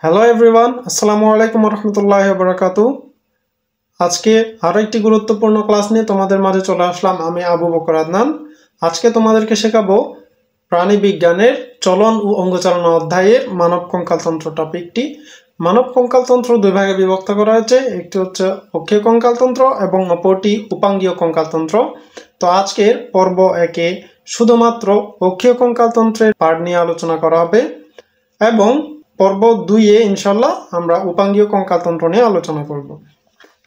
Hello everyone, আসসালামু আলাইকুম রহমতুল্লাহি ওয়া বারাকাতুহু। আজকে আরো একটি গুরুত্বপূর্ণ ক্লাস নিয়ে তোমাদের মাঝে চলে আসলাম। আমি আবু বকর আদনান। আজকে তোমাদেরকে শেখাবো প্রাণী বিজ্ঞানের চলন ও অঙ্গচালনা অধ্যায়ের মানব কঙ্কালতন্ত্র টপিকটি। মানব কঙ্কালতন্ত্র দুই ভাগে বিভক্ত করা হয়েছে, একটি হচ্ছে অক্ষীয় কঙ্কালতন্ত্র এবং অপরটি উপাঙ্গীয় কঙ্কালতন্ত্র। তো আজকের পর্ব একে শুধুমাত্র অক্ষীয় কঙ্কালতন্ত্রের পার্ট নিয়ে আলোচনা করা হবে এবং পর্ব 2-এ ইনশাল্লাহ আমরা উপাঙ্গীয় কঙ্কালতন্ত্র নিয়ে আলোচনা করব।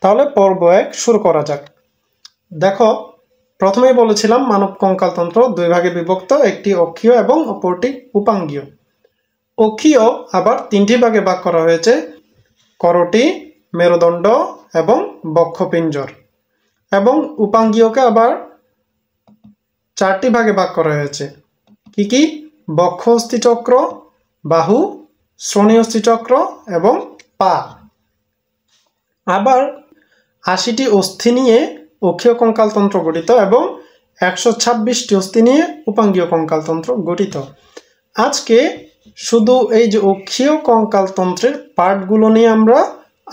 তাহলে পর্ব 1 শুরু করা যাক। দেখো, প্রথমেই বলেছিলাম মানব কঙ্কালতন্ত্র দুই ভাগে বিভক্ত, একটি অক্ষীয় এবং অপরটি উপাঙ্গীয়। অক্ষীয় আবার তিনটি ভাগে ভাগ করা হয়েছে: করটি, মেরুদণ্ড এবং বক্ষপিঞ্জর। এবং উপাঙ্গীয়কে আবার চারটি ভাগে ভাগ করা হয়েছে। কি কি? বক্ষ অস্থিচক্র, বাহু, শ্রোণী অস্থিচক্র এবং পা। আবার 80টি অস্থি নিয়ে অক্ষীয় কঙ্কালতন্ত্র গঠিত এবং 126টি অস্থি নিয়ে উপাঙ্গীয় কঙ্কালতন্ত্র গঠিত। আজকে শুধু এই যে অক্ষীয় কঙ্কালতন্ত্রের পার্টগুলো নিয়ে আমরা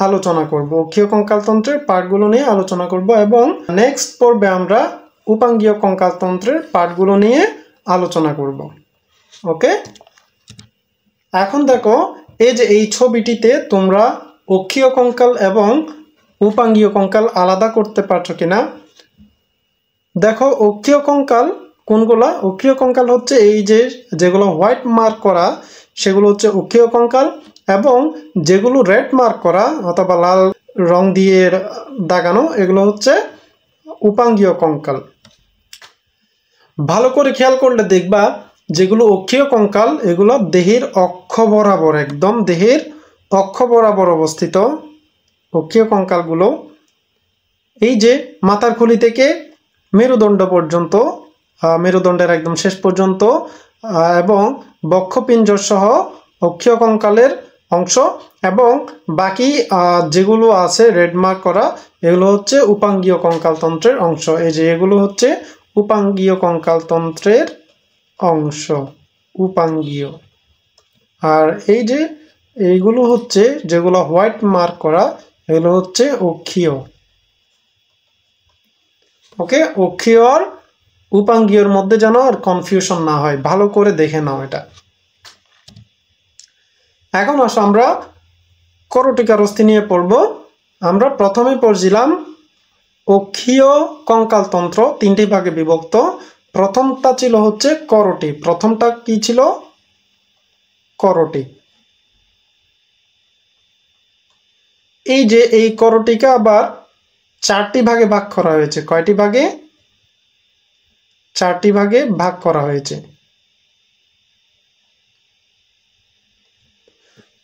আলোচনা করব, অক্ষীয় কঙ্কালতন্ত্রের পার্টগুলো নিয়ে আলোচনা করব এবং নেক্সট পর্বে আমরা উপাঙ্গীয় কঙ্কালতন্ত্রের পার্টগুলো নিয়ে আলোচনা করব। ওকে, এখন দেখো, এই যে এই ছবিটিতে তোমরা অক্ষীয় কঙ্কাল এবং উপাঙ্গীয় কঙ্কাল আলাদা করতে পারছো কিনা দেখো। অক্ষীয় কঙ্কাল কোনগুলা? অক্ষীয় কঙ্কাল হচ্ছে এই যে যেগুলো হোয়াইট মার্ক করা সেগুলো হচ্ছে অক্ষীয় কঙ্কাল, এবং যেগুলো রেড মার্ক করা অথবা লাল রং দিয়ে দাগানো এগুলো হচ্ছে উপাঙ্গীয় কঙ্কাল। ভালো করে খেয়াল করলে দেখবা যেগুলো অক্ষীয় কঙ্কাল এগুলো দেহের অক্ষ বরাবর, একদম দেহের অক্ষ বরাবর অবস্থিত অক্ষীয় কঙ্কালগুলো। এই যে মাথার খুলি থেকে মেরুদণ্ড পর্যন্ত, মেরুদণ্ডের একদম শেষ পর্যন্ত এবং বক্ষপিঞ্জর সহ অক্ষীয় কঙ্কালের অংশ, এবং বাকি যেগুলো আছে রেড মার্ক করা এগুলো হচ্ছে উপাঙ্গীয় কঙ্কালতন্ত্রের অংশ। এই যে এগুলো হচ্ছে উপাঙ্গীয় কঙ্কালতন্ত্রের অংশ, উপাঙ্গীয়। আর এই যে এইগুলো হচ্ছে যেগুলো হোয়াইট মার্ক করা এগুলো হচ্ছে অক্ষীয়। ওকে, অক্ষীয় আর উপাঙ্গীয়র মধ্যে যেন আর কনফিউশন না হয়, ভালো করে দেখে নাও এটা। এখন আসো আমরা করটিকার অস্থি নিয়ে পড়ব। আমরা প্রথমে পড়ছিলাম অক্ষীয় কঙ্কালতন্ত্র তিনটি ভাগে বিভক্ত। প্রথমটা ছিল হচ্ছে করটি। প্রথমটা কি ছিল? করটি। এই যে এই করটিকে আবার চারটি ভাগে ভাগ করা হয়েছে। কয়টি ভাগে? চারটি ভাগে ভাগ করা হয়েছে।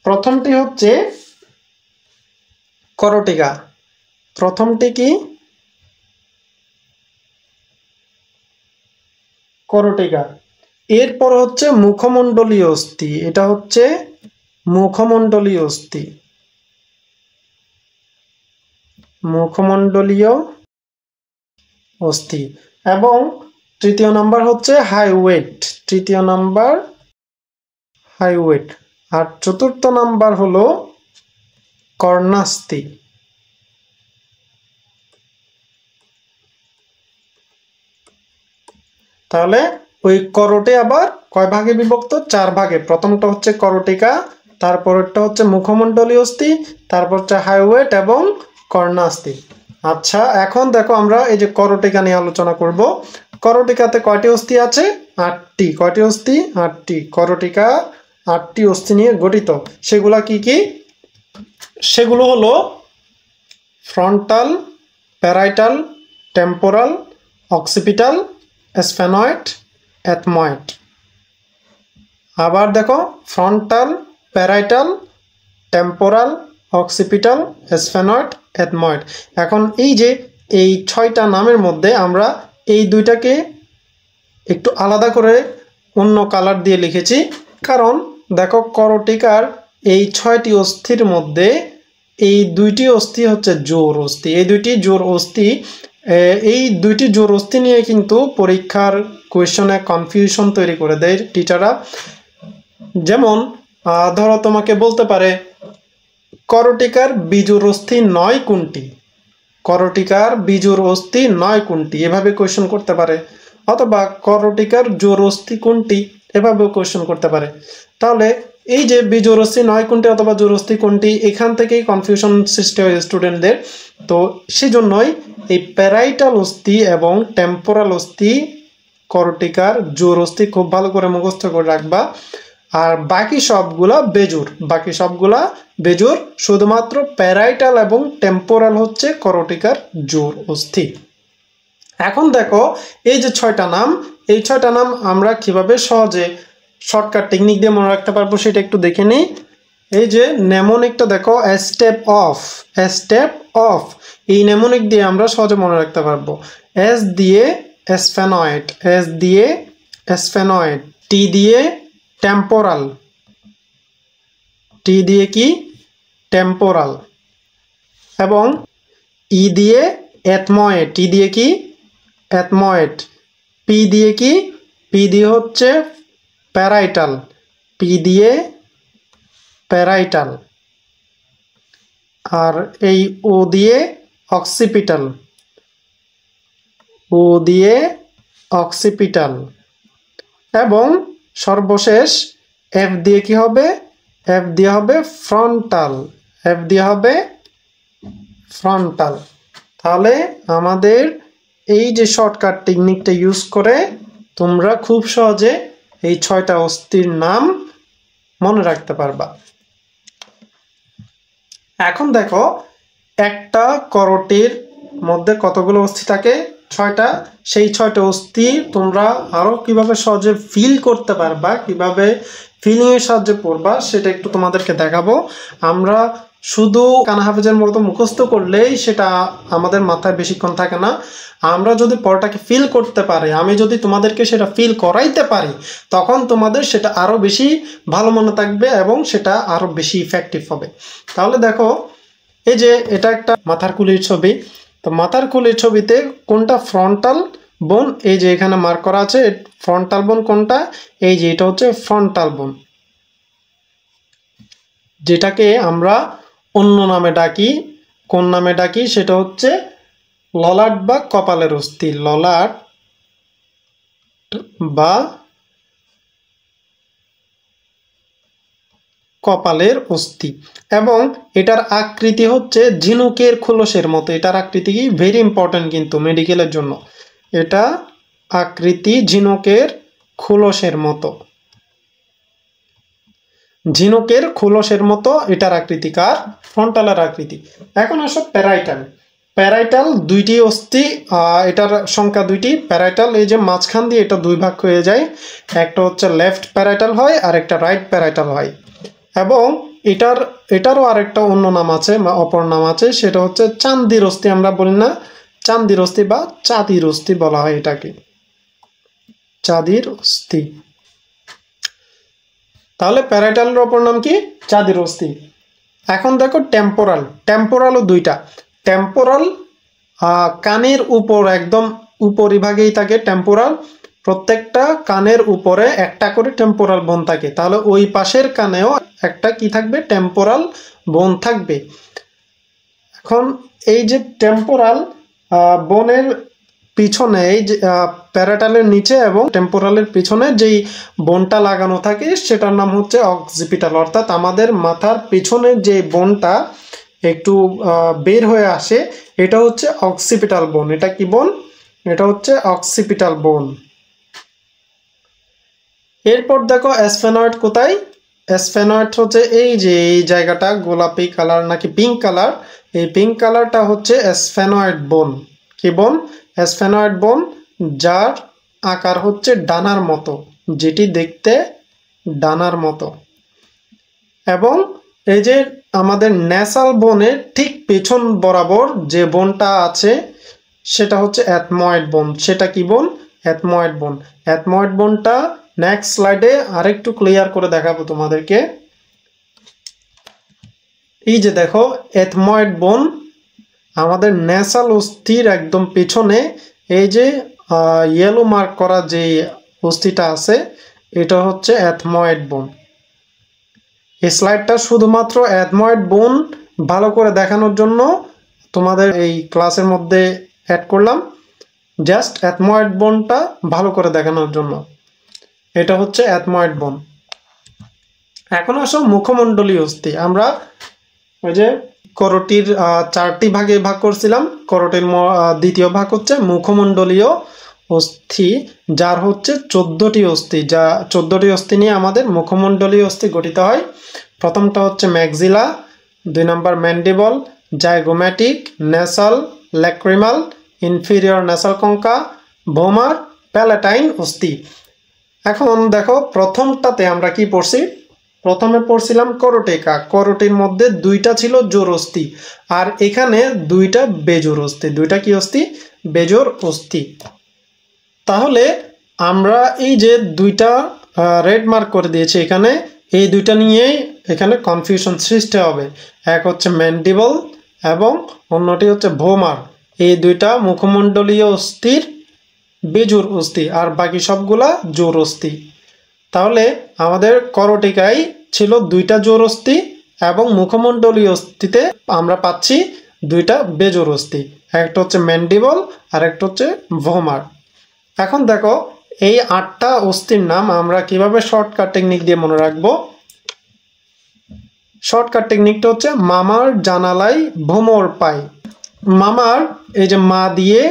প্রথমটি হচ্ছে করটিকা। প্রথমটি কি? করটিকা। এরপর হচ্ছে মুখমণ্ডলীয় অস্থি। এটা হচ্ছে মুখমণ্ডলীয় অস্থি। মুখমণ্ডলীয় অস্থি। এবং তৃতীয় নাম্বার হচ্ছে হাইওয়েট। তৃতীয় নাম্বার হাইওয়েট। আর চতুর্থ নাম্বার হলো কর্ণাস্থি। তাহলে ওই করটে আবার কয় ভাগে বিভক্ত? চার ভাগে। প্রথমটা হচ্ছে করটিকা, তারপরটা হচ্ছে মুখমণ্ডলীয় অস্থি, তারপর হচ্ছে হাইওয়েট এবং কর্ণাস্থি। আচ্ছা, এখন দেখো আমরা এই যে করটিকা নিয়ে আলোচনা করব। করটিকাতে কয়টি অস্থি আছে? 8টি। কয়টি অস্থি? 8টি। করটিকা 8টি অস্থি নিয়ে গঠিত। সেগুলা কি কি? সেগুলো হলো frontal, parietal, temporal, occipital, sphenoid, ethmoid. আবার দেখো, frontal, parietal, temporal, occipital, sphenoid, ethmoid. এখন এই যে এই 6টা নামের মধ্যে আমরা এই দুইটাকে একটু আলাদা করে অন্য কালার দিয়ে লিখেছি, কারণ দেখো করটিকার এই 6টি অস্থির মধ্যে এই দুইটি অস্থি হচ্ছে জোড় অস্থি। এই দুইটি জোড় অস্থি, এই দুইটি জোড় অস্থি নিয়ে কিন্তু পরীক্ষার কোয়েশনে কনফিউশন তৈরি করে দেয় টিচাররা। যেমন ধরো তোমাকে বলতে পারে করটিকার বিজুর অস্থি নয় কোনটি, করটিকার বিজুর অস্থি নয় কোনটি, এভাবে কোয়েশ্চেন করতে পারে। অথবা করটিকার জোড় অস্থি কোনটি, এভাবেও কোয়েশ্চেন করতে পারে। তাহলে এই যে বিজোড় অস্থি নয় কোনটি অথবা জোড় অস্থি কোনটি, এখান থেকেই কনফিউশন সৃষ্টি হয় স্টুডেন্টদের। তো সেজন্যই এই প্যারাইটাল অস্থি এবং টেম্পোরাল অস্থি করটিকার জোড় অস্থি খুব ভালো করে মুখস্থ করে রাখবা। আর বাকি সবগুলা বেজোর, বাকি সবগুলা বেজোর, শুধুমাত্র প্যারাইটাল এবং টেম্পোরাল হচ্ছে করটিকার জোড় অস্থি। এখন দেখো এই যে 6টা নাম, এই 6টা নাম আমরা কিভাবে সহজে শর্টকাট টেকনিক দিয়ে মনে রাখতে পারবো সেটা একটু দেখে নিই। এই যে নেমোনিকটা দেখো, স্টেপ অফ, স্টেপ অফ, এই নেমোনিক দিয়ে আমরা সহজে মনে রাখতে পারবো। এস দিয়ে স্ফেনয়েড, এস দিয়ে স্ফেনয়েড, টি দিয়ে টেম্পোরাল, টি দিয়ে কি টেম্পোরাল, এবং ই দিয়ে এথময়েড, টি দিয়ে কি এথময়েড, পি দিয়ে কি, পি দিয়ে হচ্ছে প্যারাইটাল, পি দিয়ে প্যারাইটাল, আর এই ও দিয়ে অক্সিপিটাল, ও দিয়ে অক্সিপিটাল, এবং সর্বশেষ এফ দিয়ে কি হবে, এফ দিয়ে হবে ফ্রন্টাল, এফ দিয়ে হবে ফ্রন্টাল। তাহলে আমাদের এই যে শর্টকাট টেকনিকটা ইউজ করে তোমরা খুব সহজে এই 6টা অস্থির নাম মনে রাখতে পারবা। এখন দেখো একটা করটির মধ্যে কতগুলো অস্থি থাকে, 6টা। সেই 6টা অস্থি তোমরা আরো কিভাবে সহজে ফিল করতে পারবা, কিভাবে ফিলিং এর সাহায্যে পড়বা সেটা একটু তোমাদেরকে দেখাবো। আমরা শুধু কানা হাফেজের মতো মুখস্থ করলেই সেটা আমাদের মাথায় বেশিক্ষণ থাকে না। আমরা যদি পড়াটাকে ফিল করতে পারি, আমি যদি তোমাদেরকে সেটা ফিল করাইতে পারি, তখন তোমাদের সেটা আরো বেশি ভালো মনে থাকবে এবং সেটা আরো বেশি ইফেক্টিভ হবে। তাহলে দেখো এই যে এটা একটা মাথার খুলির ছবি, তো মাথার খুলির ছবিতে কোনটা ফ্রন্টাল বোন, এই যে এখানে মার্ক করা আছে, ফ্রন্টাল বোন কোনটা, এই যে এটা হচ্ছে ফ্রন্টাল বোন, যেটাকে আমরা অন্য নামে ডাকি। কোন নামে ডাকি সেটা হচ্ছে ললাট বা কপালের অস্থি, ললাট বা কপালের অস্থি। এবং এটার আকৃতি হচ্ছে ঝিনুকের খোলসের মতো, এটার আকৃতি কি ভেরি ইম্পর্টেন্ট কিন্তু মেডিকেলের জন্য, এটা আকৃতি ঝিনুকের খোলসের মতো, ঝিনুকের খোলসের মতো এটার আকৃতি, কার ফ্রন্টালের আকৃতি। এখন আসো প্যারাইটাল, প্যারাইটাল দুইটি অস্থি, এটার সংখ্যা দুইটি। প্যারাইটাল এই যে মাঝখান দিয়ে এটা দুই ভাগ হয়ে যায়, একটা হচ্ছে লেফট প্যারাইটাল হয় আর একটা রাইট প্যারাইটাল হয়। এবং এটারও আরেকটা অন্য নাম আছে বা অপর নাম আছে, সেটা হচ্ছে চান্দির অস্থি, আমরা বলি না চান্দির অস্থি বা চাঁদির অস্থি বলা হয় এটাকে, চাঁদির অস্থি। তাহলে প্যারাইটালের অপর নাম কি চাঁদির অস্থি। এখন দেখো টেম্পোরাল, টেম্পোরালও দুইটা। টেম্পোরাল কানের উপর একদম উপরিভাগেই থাকে টেম্পোরাল, প্রত্যেকটা কানের উপরে একটা করে টেম্পোরাল বোন থাকে। তাহলে ওই পাশের কানেও একটা কি থাকবে, টেম্পোরাল বোন থাকবে। এখন এই যে টেম্পোরাল বোনের পিছনে, এই যে প্যারাটালের নিচে এবং টেম্পোরালের পিছনে যেই বোনটা লাগানো থাকে সেটার নাম হচ্ছে অক্সিপিটাল, অর্থাৎ আমাদের মাথার পিছনে যে বোনটা একটু বের হয়ে আসে এটা হচ্ছে অক্সিপিটাল বোন। এটা কি বোন, এটা হচ্ছে অক্সিপিটাল বোন। এরপর দেখো স্ফেনয়েড কোথায়, স্ফেনয়েড হচ্ছে এই যে এই জায়গাটা গোলাপি কালার নাকি পিঙ্ক কালার, এই পিঙ্ক কালারটা হচ্ছে স্ফেনয়েড বোন। কি বোন, স্ফেনয়েড বোন, যার আকার হচ্ছে ডানার মতো, যেটি দেখতে ডানার মতো। এবং এই যে আমাদের ন্যাসাল বোনের ঠিক পেছন বরাবর যে বোনটা আছে সেটা হচ্ছে এথময়েড বোন। সেটা কি বোন, এথময়েড বোন। এথময়েড বোনটা নেক্সট স্লাইডে আরেকটু ক্লিয়ার করে দেখাবো তোমাদেরকে। এই যে দেখো এথময়েড বোন আমাদের ন্যাসাল অস্থির একদম পেছনে, এই যে ইয়েলো মার্ক করা যে অস্থিটা আছে এটা হচ্ছে এথময়েড বোন। এই স্লাইডটা শুধুমাত্র অ্যাডময়েড বোন ভালো করে দেখানোর জন্য তোমাদের এই ক্লাসের মধ্যে অ্যাড করলাম, জাস্ট অ্যাডময়েড বোনটা ভালো করে দেখানোর জন্য। এটা হচ্ছে অ্যাডময়েড বোন। এখন আসো মুখমণ্ডলীয় অস্থি। আমরা ওই যে করোটির 4টি ভাগে ভাগ করছিলাম, করোটির দ্বিতীয় ভাগ হচ্ছে মুখমণ্ডলীয় অস্থি, যার হচ্ছে 14টি অস্থি, যা 14টি অস্থি নিয়ে আমাদের মুখমণ্ডলীয় অস্থি গঠিত হয়। প্রথমটা হচ্ছে maxilla, 2 number mandible, zygomatic, nasal, lacrimal, inferior nasal concha, vomer, palatine অস্থি। এখন দেখো প্রথমটাতে আমরা কি পড়ছি, প্রথমে পড়ছিলাম করোটিকা। করোটির মধ্যে 2টা ছিল জোড় অস্থি, আর এখানে 2টা বেজোড় অস্থি। 2টা কি অস্থি? বেজোড় অস্থি। তাহলে আমরা এই যে 2টা রেড মার্ক করে দিয়েছি এখানে, এই 2টা নিয়েই এখানে কনফিউশন সৃষ্টি হবে। এক হচ্ছে ম্যান্ডিবল এবং অন্যটি হচ্ছে ভোমার। এই 2টা মুখমণ্ডলীয় অস্থির বেজোড় অস্থি, আর বাকি সবগুলা জোড় অস্থি। তাহলে আমাদের করোটিকায় ছিল 2টা জোড় অস্থি এবং মুখমণ্ডলীয় অস্থিতে আমরা পাচ্ছি 2টা বেজোড় অস্থি, একটা হচ্ছে ম্যান্ডিবল আর একটা হচ্ছে ভোমার। এখন দেখো এই 8টা অস্থির নাম আমরা কিভাবে শর্টকাট টেকনিক দিয়ে মনে রাখবো। শর্টকাট টেকনিকটা হচ্ছে মামার জানালাই ভোমর পাই। মামার এই যে মা দিয়ে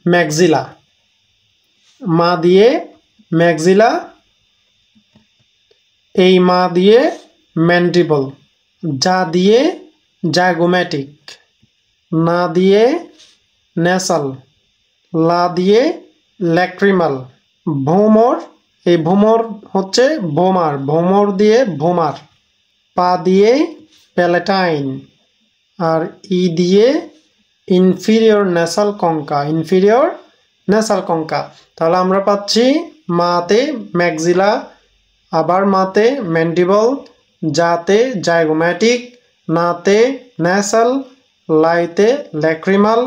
ম্যাক্সিলা, মা দিয়ে ম্যাক্সিলা, এই মা দিয়ে ম্যান্ডিবল, যা দিয়ে জাইগোম্যাটিক, না দিয়ে নেসাল, লা দিয়ে ল্যাক্রিমাল, ভোমর, এই ভোমর হচ্ছে ভোমার, ভোমর দিয়ে ভোমার, পা দিয়ে প্যালাটাইন, আর ই দিয়ে ইনফিরিয়র নেসাল কঙ্কা, ইনফিরিয়র নেসাল কঙ্কা। তাহলে আমরা পাচ্ছি মাতে ম্যাক্সিলা, আবার মাতে ম্যান্ডিবল, যাতে জাইগোম্যাটিক, নাতে নেসাল, লাইতে ল্যাক্রিমাল,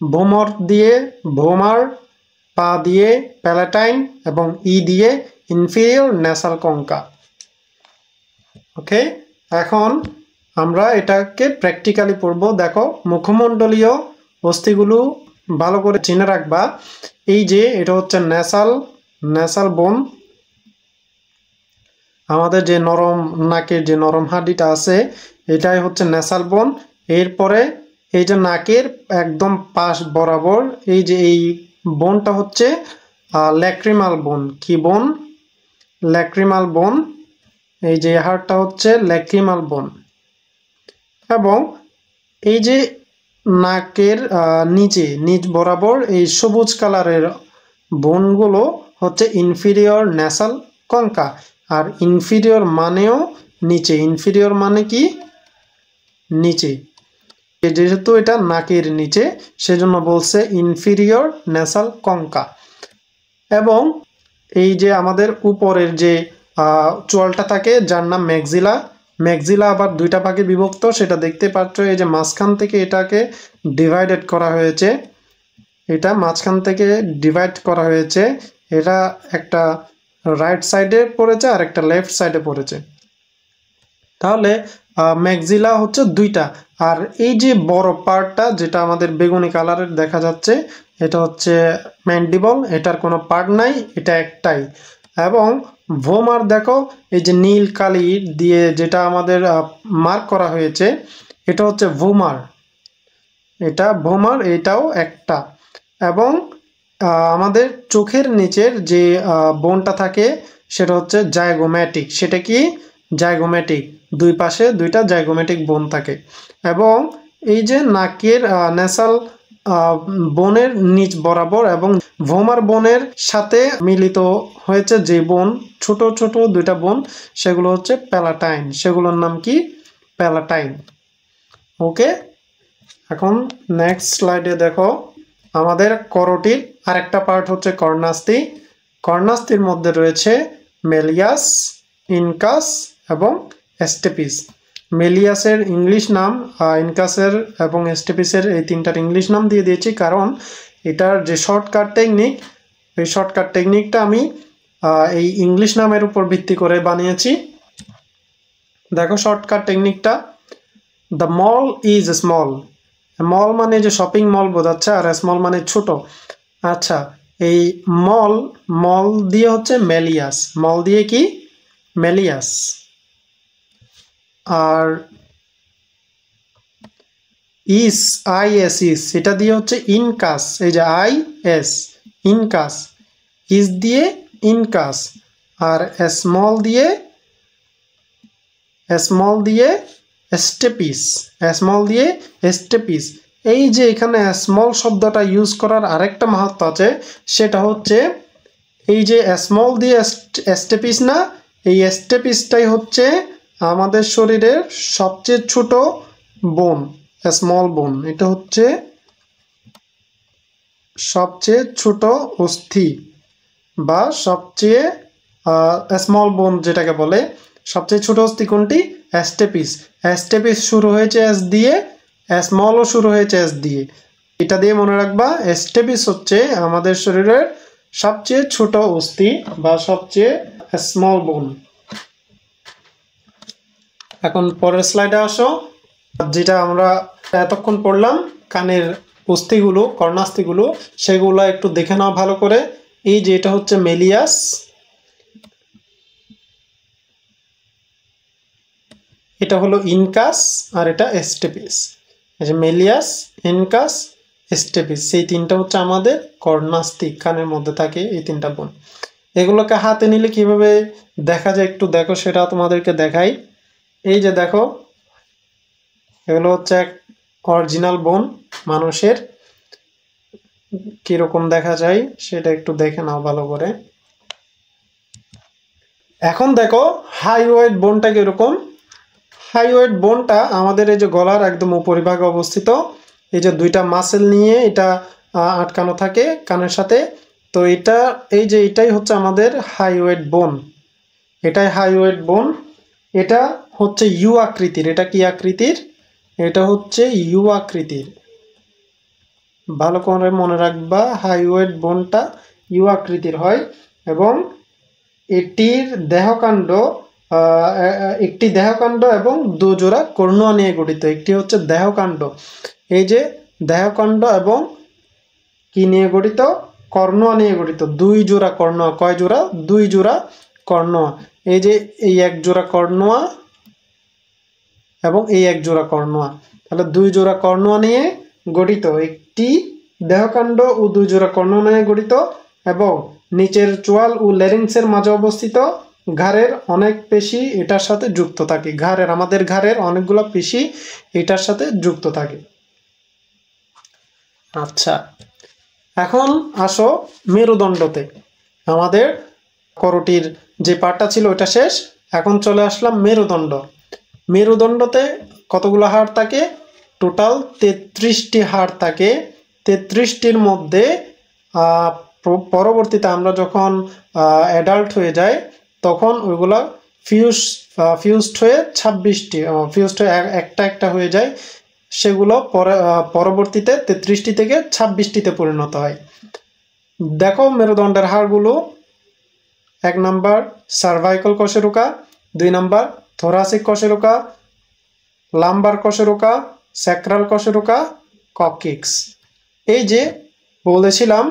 ভোমর দিয়ে ভোমার, পা দিয়ে প্যালাটাইন এবং ই দিয়ে ইনফিরিয়র নেসাল কঙ্কা। ওকে, এখন আমরা এটাকে প্র্যাকটিক্যালি পড়ব। দেখো মুখমণ্ডলীয় অস্থিগুলো ভালো করে চিনে রাখবা। এই যে এটা হচ্ছে নেসাল বোন, আমাদের যে নরম নাকের যে নরম হাড্ডিটা আছে এটাই হচ্ছে নেসাল বোন। এরপরে এই যে নাকের একদম পাশ বরাবর এই যে এই বোনটা হচ্ছে ল্যাক্রিমাল বোন। কি বোন? ল্যাক্রিমাল বোন। এই যে হাড়টা হচ্ছে ল্যাক্রিমাল বোন। এবং এই যে নাকের নিচ বরাবর এই সবুজ কালারের বোনগুলো হচ্ছে ইনফিরিয়র নেসাল কঙ্কা। আর ইনফিরিয়র মানেও নিচে, ইনফিরিয়র মানে কি? নিচে। যেহেতু এটা নাকের নিচে সেজন্য বলছে ইনফিরিয়র নেসাল কঙ্কা। এবং এই যে আমাদের উপরের যে চোয়ালটা থাকে যার নাম ম্যাক্সিলা, ম্যাক্সিলা আবার 2টা ভাগে বিভক্ত, সেটা দেখতে পাচ্ছ। এই যে মাঝখান থেকে এটাকে ডিভাইডেড করা হয়েছে, এটা মাঝখান থেকে ডিভাইড করা হয়েছে। এটা একটা রাইট সাইডে পড়েছে আর একটা লেফট সাইডে পড়েছে। তাহলে ম্যাক্সিলা হচ্ছে 2টা। আর এই যে বড় পার্টটা যেটা আমাদের বেগুনি কালারের দেখা যাচ্ছে এটা হচ্ছে ম্যান্ডিবল, এটার কোনো পার্ট নাই, এটা একটাই। এবং ভোমার দেখো এই যে নীল কালি দিয়ে যেটা আমাদের মার্ক করা হয়েছে এটা হচ্ছে ভোমার, এটা ভোমার, এটাও একটা। এবং আমাদের চোখের নিচের যে বোনটা থাকে সেটা হচ্ছে জাইগোম্যাটিক। সেটা কি? জাইগোম্যাটিক, 2 পাশে 2টা জাইগোম্যাটিক বোন থাকে। এবং এই যে নাকের নেসাল বোনের নিচ বরাবর এবং ভোমার বোনের সাথে মিলিত হয়েছে যে বোন, ছোট ছোট 2টা বোন, সেগুলো হচ্ছে প্যালাটাইন। সেগুলোর নাম কি? প্যালাটাইন। ওকে, এখন নেক্সট স্লাইডে দেখো আমাদের করোটির আরেকটা পার্ট হচ্ছে কর্ণাস্থি। কর্ণাস্থির মধ্যে রয়েছে মেলিয়াস, ইনকাস এবং স্টেপিস। মেলিয়াসের ইংলিশ নাম, ইনকাসের এবং স্টেপিসের এই 3টার ইংলিশ নাম দিয়ে দিয়েছি কারণ এটার যে শর্টকাট টেকনিক, এই শর্টকাট টেকনিকটা আমি এই ইংলিশ নামের উপর ভিত্তি করে বানিয়েছি। দেখো শর্টকাট টেকনিকটা, দ্য মল ইজ স্মল। মল মানে যে শপিং মল বোঝাচ্ছে, আর স্মল মানে ছোট। আচ্ছা, এই মল, মল দিয়ে হচ্ছে মেলিয়াস, মল দিয়ে কি মেলিয়াস। আর ইস, আই এস ইস, এটা দিয়ে হচ্ছে ইনকাস, এই যে আই এস ইনকাস, ইস দিয়ে ইনকাস। আর স্মল দিয়ে স্টেপিস, স্মল দিয়ে স্টেপিস। এই যে এখানে স্মল শব্দটা ইউজ করার আরেকটা মাহাত্ম আছে, সেটা হচ্ছে এই যে স্মল দিয়ে স্টেপিস না, এই স্টেপিসটাই হচ্ছে আমাদের শরীরের সবচেয়ে ছোট বোন, স্মল বোন। এটা হচ্ছে সবচেয়ে ছোট অস্থি বা সবচেয়ে স্মল বোন যেটাকে বলে। সবচেয়ে ছোট অস্থি কোনটি? স্টেপিস। স্টেপিস শুরু হয়েছে এস দিয়ে, স্মলও শুরু হয়েছে এস দিয়ে। এটা দিয়ে মনে রাখবা, স্টেপিস হচ্ছে আমাদের শরীরের সবচেয়ে ছোট অস্থি বা সবচেয়ে স্মল বোন। এখন পরের স্লাইডে আসো, যেটা আমরা এতক্ষণ পড়লাম কানের অস্থিগুলো, কর্ণাস্থিগুলো, সেগুলো একটু দেখে নাও ভালো করে। এই যে এটা হচ্ছে মেলিয়াস, এটা হলো ইনকাস, আর এটা স্টেপিস। এই যে মেলিয়াস, ইনকাস, স্টেপিস, সেই তিনটা হচ্ছে আমাদের কর্ণাস্থি, কানের মধ্যে থাকে এই তিনটা বোন। এগুলোকে হাতে নিলে কিভাবে দেখা যায় একটু দেখো, সেটা তোমাদেরকে দেখাই। এই যে দেখো, এগুলো হচ্ছে এক অরিজিনাল বোন মানুষের, কিরকম দেখা যায় সেটা একটু দেখে নাও ভালো করে। এখন দেখো হাইওয়েড বোনটা কিরকম। হাইওয়েড বোনটা আমাদের এই যে গলার একদম উপরিভাগে অবস্থিত। এই যে দুইটা মাসেল নিয়ে এটা আটকানো থাকে কানের সাথে। তো এটা, এই যে এটাই হচ্ছে আমাদের হাইওয়েড বোন, এটাই হাইওয়েড বোন। এটা হচ্ছে ইউ আকৃতির। এটা কি আকৃতির? এটা হচ্ছে ইউ আকৃতির। ভালো করে মনে রাখবা, হাইওয়েড বোনটা ইউ আকৃতির হয় এবং এটির দেহকাণ্ড, একটি দেহকাণ্ড এবং দুজোড়া কর্ণুয়া নিয়ে গঠিত। একটি হচ্ছে দেহকাণ্ড, এই যে দেহকাণ্ড এবং কি নিয়ে গঠিত? কর্ণুয়া নিয়ে গঠিত। দুই জোড়া কর্ণুয়া, কয় জোড়া? দুই জোড়া কর্ণুয়া। এই যে এই এক জোড়া কর্ণুয়া এবং এই এক জোড়া কর্ণুয়া, তাহলে দুই জোড়া কর্ণুয়া নিয়ে গঠিত। একটি দেহকাণ্ড ও দুই জোড়া কর্ণুয়া নিয়ে গঠিত এবং নিচের চোয়াল ও ল্যারিংসের মাঝে অবস্থিত। ঘাড়ের অনেক পেশি এটার সাথে যুক্ত থাকে। ঘাড়ের, আমাদের ঘাড়ের অনেকগুলো পেশি এটার সাথে যুক্ত থাকে। আচ্ছা, এখন আসো মেরুদণ্ডতে। আমাদের করোটির যে পার্টটা ছিল ওটা শেষ, এখন চলে আসলাম মেরুদণ্ড। মেরুদণ্ডতে কতগুলো হাড় থাকে? টোটাল 33টি হাড় থাকে। 33টির মধ্যে পরবর্তীতে আমরা যখন অ্যাডাল্ট হয়ে যাই তখন ওইগুলা ফিউজড হয়ে 26টি, ফিউজড হয়ে একটা একটা হয়ে যায়। সেগুলো পরবর্তীতে 33টি থেকে 26টিতে পরিণত হয়। দেখো মেরুদণ্ডের হাড়গুলো, 1 নাম্বার সার্ভাইকাল কশেরুকা, 2 নাম্বার থোরাসিক কশেরুকা, লাম্বার কশেরুকা, স্যাক্রাল কশেরুকা, ককিক্স। এই যে বলেছিলাম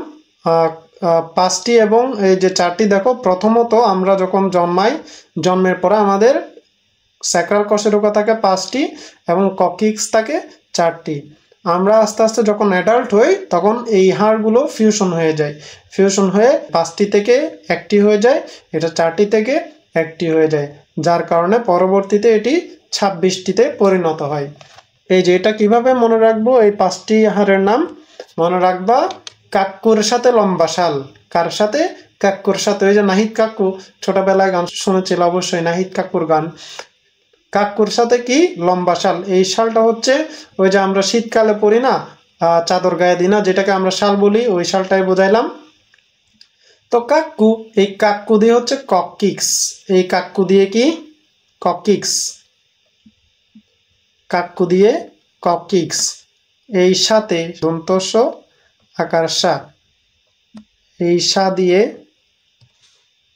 5টি এবং এই যে 4টি, দেখো প্রথমত আমরা যখন জন্মাই, জন্মের পরে আমাদের স্যাক্রাল কশেরুকা থাকে 5টি এবং ককিক্স থাকে 4টি। আমরা আস্তে আস্তে যখন অ্যাডাল্ট হই তখন এই হাড়গুলো ফিউশন হয়ে যায়, ফিউশন হয়ে 5টি থেকে 1টি হয়ে যায়, এটা 4টি থেকে 1টি হয়ে যায়, যার কারণে পরবর্তীতে এটি 26টিতে পরিণত হয়। এই যে এটা কিভাবে মনে রাখবো? এই 5টি হাড়ের নাম মনে রাখবা। কাক্কুর সাথে লম্বা শাল, কার সাথে? কাক্কুর সাথে। ওই যে নাহিদ কাক্কু, ছোটবেলায় গান শুনেছিল অবশ্যই, নাহিদ কাক্কুর গান। কাক্কুর সাথে কি? লম্বা শাল। এই শালটা হচ্ছে ওই যে আমরা শীতকালে পরি না, চাদর গায়ে দিই না, যেটাকে আমরা শাল বলি, ওই শালটাই বোঝাইলাম। তো কাক্কু, এই কাক্কু দিয়ে হচ্ছে ককিক্স। এই কাক্কু দিয়ে কি? ককিক্স। কাক্কু দিয়ে ককিক্স। এই সাথে দন্তস্ব আকার সা, এই সা দিয়ে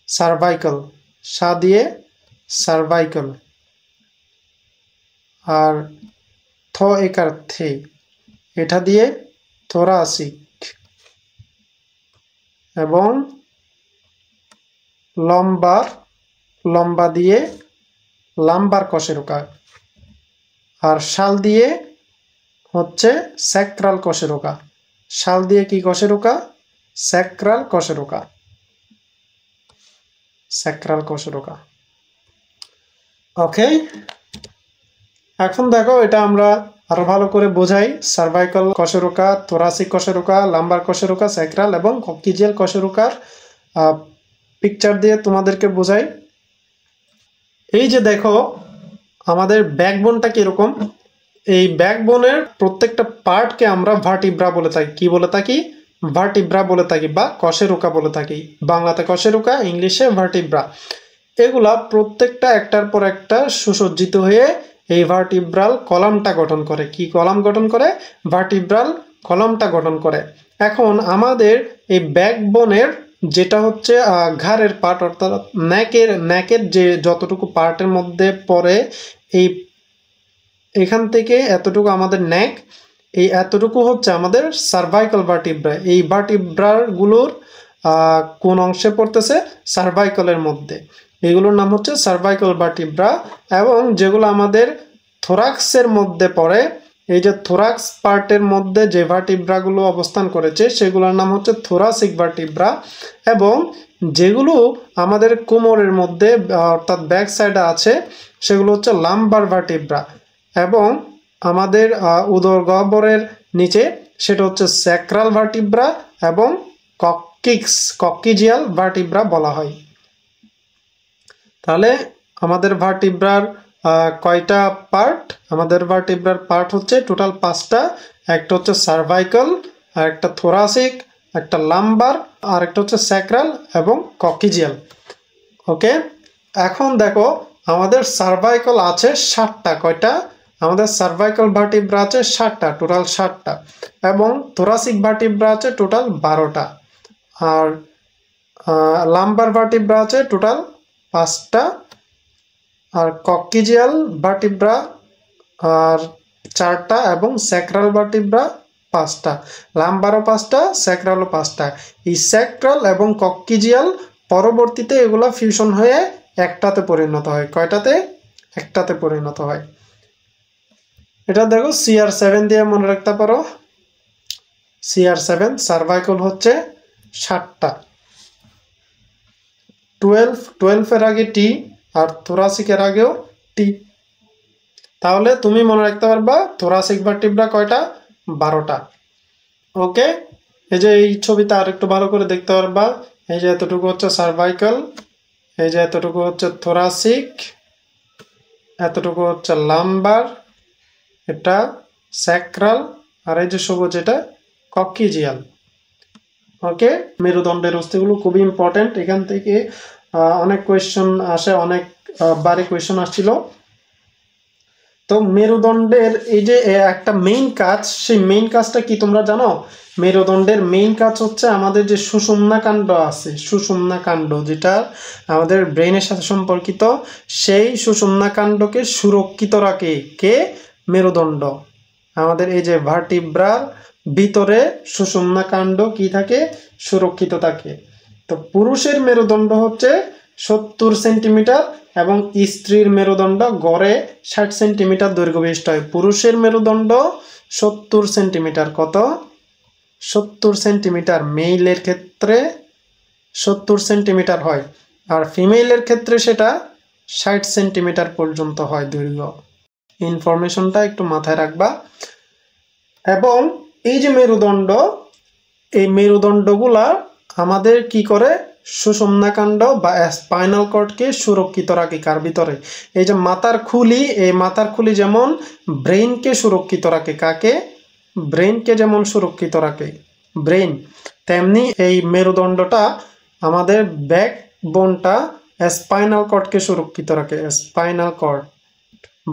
সার্ভাইকাল, সা দিয়ে সার্ভাইকাল। আর থ একার থে, এটা দিয়ে থোরাসিক, এবং লম্বার, লম্বা দিয়ে লাম্বার কশেরুকা, আর শাল দিয়ে হচ্ছে স্যাক্রাল কশেরুকা। শাল দিয়ে কি কশেরুকা? Sacral কশেরুকা, sacral কশেরুকা। ওকে, এখন দেখো এটা আমরা আরো ভালো করে বোঝাই। সার্ভাইকাল কশেরুকা, থোরাসিক কশেরুকা, লাম্বার কশেরুকা, স্যাক্রাল এবং কক্সিজিয়াল কশেরুকার পিকচার দিয়ে তোমাদেরকে বোঝাই। এই যে দেখো আমাদের ব্যাকবোনটা কিরকম, এই ব্যাকবোনের প্রত্যেকটা পার্টকে আমরা ভার্টিব্রা বলে থাকি। কি বলে থাকি? ভার্টিব্রা বলে থাকি বা কশেরুকা বলে থাকি। বাংলাতে কশেরুকা, ইংলিশে ভার্টিব্রা। এগুলা প্রত্যেকটা একটার পর একটা সুসজ্জিত হয়ে এই ভার্টিব্রাল কলামটা গঠন করে। কি কলাম গঠন করে? ভার্টিব্রাল কলামটা গঠন করে। এখন আমাদের এই ব্যাকবোনের যেটা হচ্ছে ঘাড়ের পার্ট, অর্থাৎ নেকের যে যতটুকু পার্টের মধ্যে পড়ে, এই এখান থেকে এতটুকু আমাদের নেক, এই এতটুকু হচ্ছে আমাদের সার্ভাইকাল ভার্টিব্রা। এই ভার্টিব্রাগুলোর কোন অংশে পড়তেছে? সার্ভাইকালের মধ্যে। এগুলোর নাম হচ্ছে সার্ভাইকাল ভার্টিব্রা। এবং যেগুলো আমাদের থোরাক্সের মধ্যে পড়ে, এই যে থোরাক্স পার্টের মধ্যে যে ভার্টিব্রাগুলো অবস্থান করেছে সেগুলোর নাম হচ্ছে থোরাসিক ভার্টিব্রা। এবং যেগুলো আমাদের কোমরের মধ্যে অর্থাৎ ব্যাক সাইডে আছে সেগুলো হচ্ছে লাম্বার ভার্টিব্রা। এবং আমাদের উদর গহ্বরের নিচে সেটা হচ্ছে স্যাক্রাল ভার্টিব্রা এবং কক্সিজিয়াল ভার্টিব্রা বলা হয়। তাহলে আমাদের ভার্টিব্রার কয়টা পার্ট? আমাদের ভার্টিব্রার পার্ট হচ্ছে টোটাল 5টা। একটা হচ্ছে সার্ভাইকাল, আর একটা থোরাসিক, একটা লাম্বার, আর একটা হচ্ছে স্যাক্রাল এবং কক্সিজিয়াল। ওকে, এখন দেখো আমাদের সার্ভাইকাল আছে 7টা। কয়টা? আমাদের সার্ভাইকাল ভার্টিব্রা আছে 7টা, টোটাল 7টা। এবং থোরাসিক ভার্টিব্রা আছে টোটাল 12টা। আর লাম্বার ভার্টিব্রা আছে টোটাল 5টা। আর কক্সিজিয়াল ভার্টিব্রা আর 4টা এবং স্যাক্রাল ভার্টিব্রা 5টা। লাম্বারও 5টা, স্যাক্রালও 5টা। এই স্যাক্রাল এবং কক্সিজিয়াল পরবর্তীতে এগুলো ফিউশন হয়ে একটাতে পরিণত হয়। কয়টাতে? একটাতে পরিণত হয়। এটা দেখো CR7 দিয়ে মনে রাখতে পারো। CR7 সার্ভাইকাল হচ্ছে 7টা, 12 এর আগে টি, আর থোরাসিকের আগেও টি। তাহলে তুমি মনে রাখতে পারবা থোরাসিক ভার্টিব্রা কয়টা? 12টা। ওকে, এই যে এই ছবিতে আর একটু ভালো করে দেখতে পারবা। এই যে এতটুকু হচ্ছে সার্ভাইকাল, এই যে এতটুকু হচ্ছে থোরাসিক, এতটুকু হচ্ছে লাম্বার, এটা স্যাক্রাল, আর এই যে সবুজ এটা কক্সিজিয়াল। ওকে, মেরুদণ্ডের অস্থিগুলো খুবই ইম্পর্টেন্ট। এখান থেকে অনেক কোয়েশ্চেন আসে, অনেক বারে কোয়েশ্চেন আসছিল। তো মেরুদণ্ডের এই যে একটা মেইন কাজ, সেই মেইন কাজটা কি তোমরা জানো? মেরুদণ্ডের মেইন কাজ হচ্ছে আমাদের যে সুষুম্না কাণ্ড আছে, সুষুম্না কাণ্ড যেটা আমাদের ব্রেনের সাথে সম্পর্কিত, সেই সুষুম্না কাণ্ডকে সুরক্ষিত রাখে কে? মেরুদণ্ড। আমাদের এই যে ভার্টিব্রার ভিতরে সুষুম্না কাণ্ড কি থাকে? সুরক্ষিত থাকে। তো পুরুষের মেরুদণ্ড হচ্ছে 70 সেন্টিমিটার এবং স্ত্রীর মেরুদণ্ড গড়ে 60 সেন্টিমিটার দৈর্ঘ্য বিশিষ্ট হয়। পুরুষের মেরুদণ্ড 70 সেন্টিমিটার। কত? 70 সেন্টিমিটার। মেইলের ক্ষেত্রে 70 সেন্টিমিটার হয়, আর ফিমেলের ক্ষেত্রে সেটা 60 সেন্টিমিটার পর্যন্ত হয় দৈর্ঘ্য। ইনফরমেশনটা একটু মাথায় রাখবা। এবং এই যে মেরুদণ্ড, এই মেরুদণ্ডগুলা আমাদের কি করে? সুষুম্নাকাণ্ড বা স্পাইনাল কর্ডকে সুরক্ষিত রাখে। কার ভিতরে? এই যে মাথার খুলি, এই মাথার খুলি যেমন ব্রেইনকে সুরক্ষিত রাখে। কাকে? ব্রেইনকে যেমন সুরক্ষিত রাখে ব্রেইন, তেমনি এই মেরুদণ্ডটা আমাদের ব্যাকবোনটা স্পাইনাল কর্ডকে সুরক্ষিত রাখে। স্পাইনাল কর্ড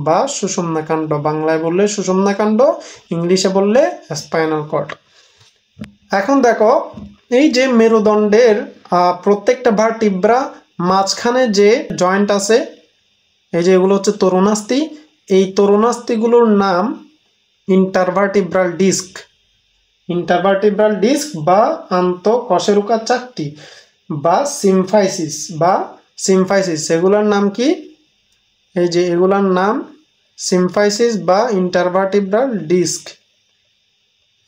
বা সুষুম্নাকাণ্ড, বাংলায় বললে সুষুম্নাকাণ্ড, ইংলিশে বললে স্পাইনাল কর্ড। এখন দেখো এই যে মেরুদণ্ডের প্রত্যেকটা ভার্টিব্রা মাঝখানে যে জয়েন্ট আছে, এই যে এগুলো হচ্ছে তরুণাস্থি, এই তরুণাস্থিগুলোর নাম ইন্টারভার্টিব্রাল ডিস্ক, ইন্টারভার্টিব্রাল ডিস্ক বা আন্তঃকশেরুকা চাকতি বা সিমফাইসিস এগুলোর নাম কি? এই যে এগুলোর নাম সিমফাইসিস বা ইন্টারভার্টিব্রাল ডিস্ক,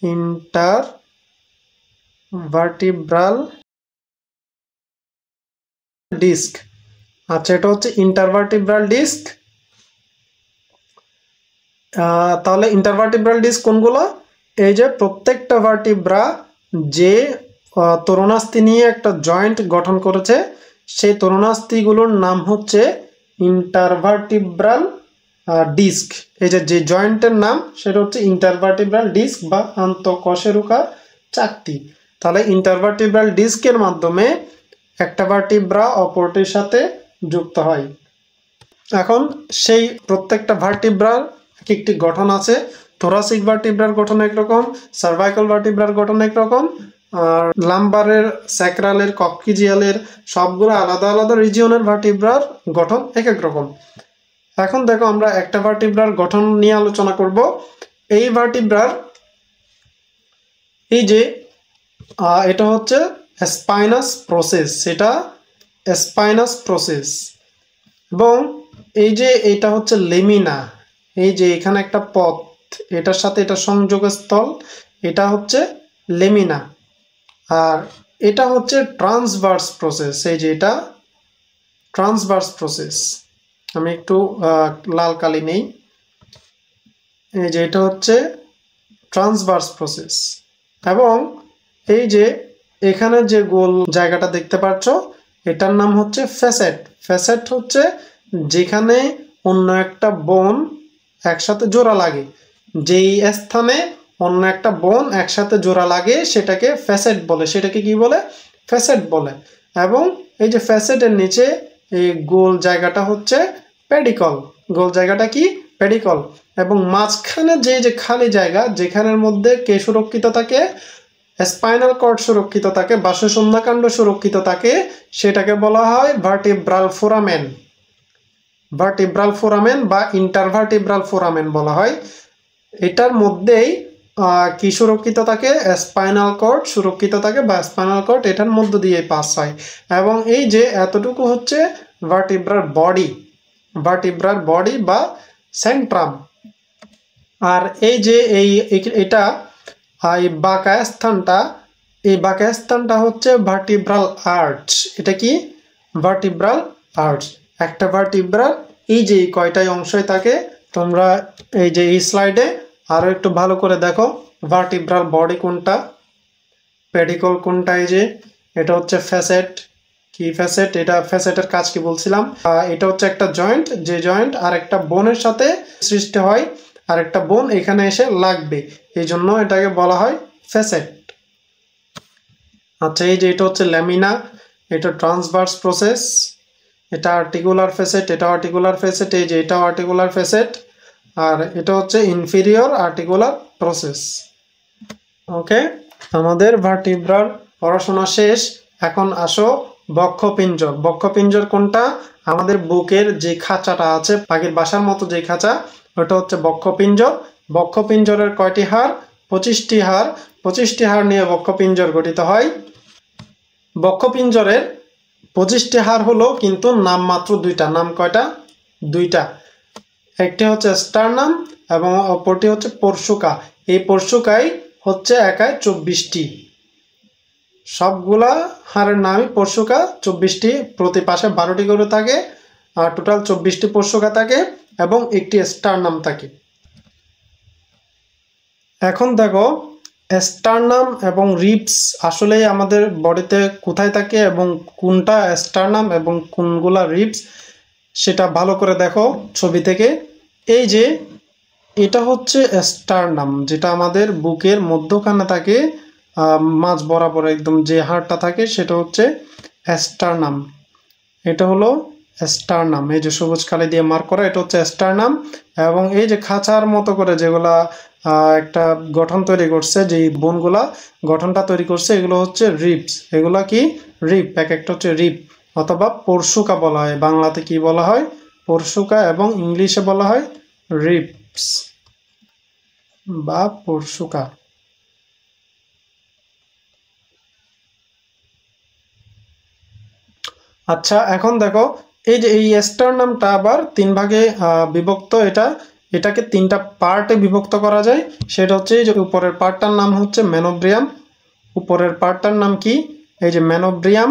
ইন্টারভার্টিব্রাল ডিস্ক। আচ্ছা, এটা হচ্ছে ইন্টারভার্টিব্রাল ডিস্ক। তাহলে ইন্টারভার্টিব্রাল ডিস্ক কোনগুলো? এই যে প্রত্যেকটা ভার্টিব্রা যে তরুণাস্থি নিয়ে একটা জয়েন্ট গঠন করেছে সেই তরুণাস্থিগুলোর নাম হচ্ছে ইন্টারভার্টিব্রাল ডিস্ক। এই যে জয়েন্টের নাম সেটা হচ্ছে ইন্টারভার্টিব্রাল ডিস্ক বা আন্তঃকশেরুকা চাকতি। তাহলে ইন্টারভার্টিব্রাল ডিস্কের মাধ্যমে একটা ভার্টিব্রা অপরটির সাথে যুক্ত হয়। এখন সেই প্রত্যেকটা ভার্টিব্রার একটি গঠন আছে। থোরাসিক ভার্টিব্রার গঠন একরকম, সার্ভাইকাল ভার্টিব্রার গঠন একরকম, আর লাম্বারের, স্যাক্রালের, কক্সিজিয়ালের সবগুলো আলাদা আলাদা রিজিয়নের ভার্টিব্রার গঠন এক এক রকম। এখন দেখো আমরা একটা ভার্টিব্রার গঠন নিয়ে আলোচনা করব। এই ভার্টিব্রার এই যে এটা হচ্ছে স্পাইনাস প্রসেস, সেটা স্পাইনাস প্রসেস। এবং এই যে এটা হচ্ছে লেমিনা, এই যে এখানে একটা পথ, এটার সাথে এটা সংযোগস্থল, এটা হচ্ছে লেমিনা। আর এটা হচ্ছে ট্রান্সভার্স প্রসেস, এই যে এটা ট্রান্সভার্স প্রসেস। আমি একটু লাল কালি নেই, এই যে এটা হচ্ছে ট্রান্সভার্স প্রসেস। এবং এই যে এখানে যে গোল জায়গাটা দেখতে পাচ্ছ এটার নাম হচ্ছে ফ্যাসেট। ফ্যাসেট হচ্ছে যেখানে অন্য একটা বোন একসাথে জোড়া লাগে, যেই স্থানে অন্য একটা বোন একসাথে জোড়া লাগে সেটাকে ফ্যাসেট বলে। সেটাকে কি বলে? ফ্যাসেট বলে। এবং এই যে ফ্যাসেটের নিচে এই গোল জায়গাটা হচ্ছে পেডিকল। গোল জায়গাটা কি? পেডিকল। এবং মাঝখানে যে খালি জায়গা যেখানের মধ্যে কে সুরক্ষিত থাকে? স্পাইনাল কর্ড সুরক্ষিত থাকে, বাষ্পশূন্যকাণ্ড সুরক্ষিত থাকে, সেটাকে বলা হয় ভার্টিব্রাল ফোরামেন। ভার্টিব্রাল ফোরামেন বা ইন্টারভার্টিব্রাল ফোরামেন বলা হয়। এটার মধ্যেই কি সুরক্ষিত থাকে? স্পাইনাল কর্ড সুরক্ষিত থাকে বা স্পাইনাল কর্ড এটার মধ্য দিয়ে পাস হয়। এবং এই যে এতটুকু হচ্ছে ভার্টিব্রাল বডি, ভার্টিব্রাল বডি বা সেন্ট্রাম। আর এই যে এটা এই বাঁকা স্থানটা হচ্ছে ভার্টিব্রাল আর্চ। এটা কি? Vertebral arch. একটা ভার্টিব্রাল এই যে কয়টাই অংশই থাকে, তোমরা এই যে এই স্লাইডে আরো একটু ভালো করে দেখো ভার্টিব্রাল বডি কোনটা, পেডিকল কোনটা। এই যে এটা হচ্ছে ফ্যাসেট। কি ফ্যাসেট? এটা ফ্যাসেটের কাজ কি বলছিলাম, এটা হচ্ছে একটা জয়েন্ট, যে জয়েন্ট আর একটা বোনের সাথে সৃষ্টি হয়, আর একটা বোন এখানে এসে লাগবে, এই জন্য এটাকে বলা হয় ফ্যাসেট। আচ্ছা, এই যে এটা হচ্ছে ল্যামিনা, এটা ট্রান্সভার্স প্রসেস, এটা আর্টিকুলার ফ্যাসেট, এটা আর্টিকুলার ফ্যাসেট, এই যে এটা আর্টিকুলার ফ্যাসেট, আর এটা হচ্ছে ইনফিরিয়র আর্টিকুলার প্রসেস। ওকে, আমাদের ভার্টিব্রার পড়াশোনা শেষ। এখন আসো বক্ষপিঞ্জর। বক্ষপিঞ্জর কোনটা? আমাদের বুকের যে খাঁচাটা আছে, পাখির বাসার মতো যে খাঁচা, ওটা হচ্ছে বক্ষপিঞ্জর। বক্ষপিঞ্জরের কয়টি হাড়? 25টি হাড়। 25টি হাড় নিয়ে বক্ষপিঞ্জর গঠিত হয়। বক্ষপিঞ্জরের 25টি হাড় হলো, কিন্তু নাম মাত্র দুইটা। নাম কয়টা? দুইটা। একটি হচ্ছে স্টারনাম এবং অপরটি হচ্ছে পরশুকা। এই পরশুকাই হচ্ছে একাই 24টি। সবগুলা হাড়ের নামই পরশুকা। 24টি, প্রতি পাশে 12টি করে থাকে, আর টোটাল 24টি পরশুকা থাকে এবং একটি স্টারনাম থাকে। এখন দেখো স্টারনাম এবং রিবস আসলে আমাদের বডিতে কোথায় থাকে এবং কোনটা স্টারনাম এবং কোনগুলা রিবস সেটা ভালো করে দেখো ছবি থেকে। এই যে এটা হচ্ছে স্টারনাম, যেটা আমাদের বুকের মধ্যখানে থাকে, মাঝ বরাবর একদম যে হাড়টা থাকে সেটা হচ্ছে স্টারনাম। এটা হলো স্টারনাম, এই যে সবুজ কালি দিয়ে মার্ক করা, এটা হচ্ছে স্টারনাম। এবং এই যে খাঁচার মতো করে যেগুলা একটা গঠন তৈরি করছে, যে বোনগুলা গঠনটা তৈরি করছে, এগুলো হচ্ছে রিবস। এগুলা কি? রিব। এক একটা হচ্ছে রিব অথবা পরশুকা বলা হয়। বাংলাতে কি বলা হয়? পরশুকা, এবং ইংলিশে বলা হয় রিবস বা পরশুকা। আচ্ছা, এখন দেখো এই যে এই স্টারনামটা আবার তিন ভাগে বিভক্ত। এটাকে তিনটা পার্টে বিভক্ত করা যায়। সেটা হচ্ছে এই যে উপরের পার্টটার নাম হচ্ছে ম্যানোব্রিয়াম। উপরের পার্টটার নাম কি? এই যে ম্যানোব্রিয়াম।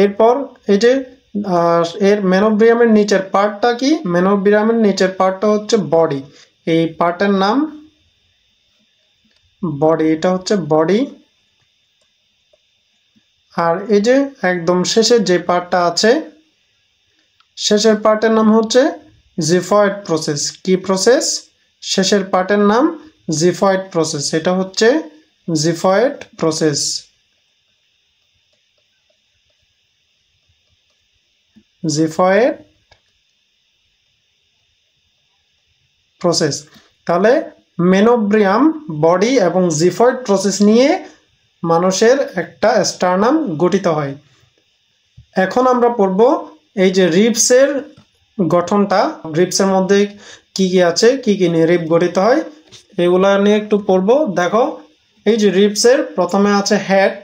এরপর এই যে এর ম্যানোব্রিয়ামের নিচের পার্টটা কি? ম্যানোব্রিয়ামের নিচের পার্টটা হচ্ছে বডি। এই পার্টের নাম বডি, এটা হচ্ছে বডি। আর এই যে একদম শেষে যে পার্টটা আছে, শেষের পার্টের নাম হচ্ছে জিফয়েড প্রসেস। কি প্রসেস? শেষের পার্টের নাম জিফয়েড প্রসেস। এটা হচ্ছে জিফয়েড প্রসেস। Xiphoid process. তাহলে মেনোব্রিয়াম, বডি এবং জিফয়েড প্রসেস নিয়ে মানুষের একটা স্টারনাম গঠিত হয়। এখন আমরা পড়ব এই যে রিবসের গঠনটা, রিবসের মধ্যে কি কি আছে, কি কি নিয়ে রিব গঠিত হয়, এগুলা নিয়ে একটু পড়ব। দেখো এই যে রিবসের প্রথমে আছে হেড,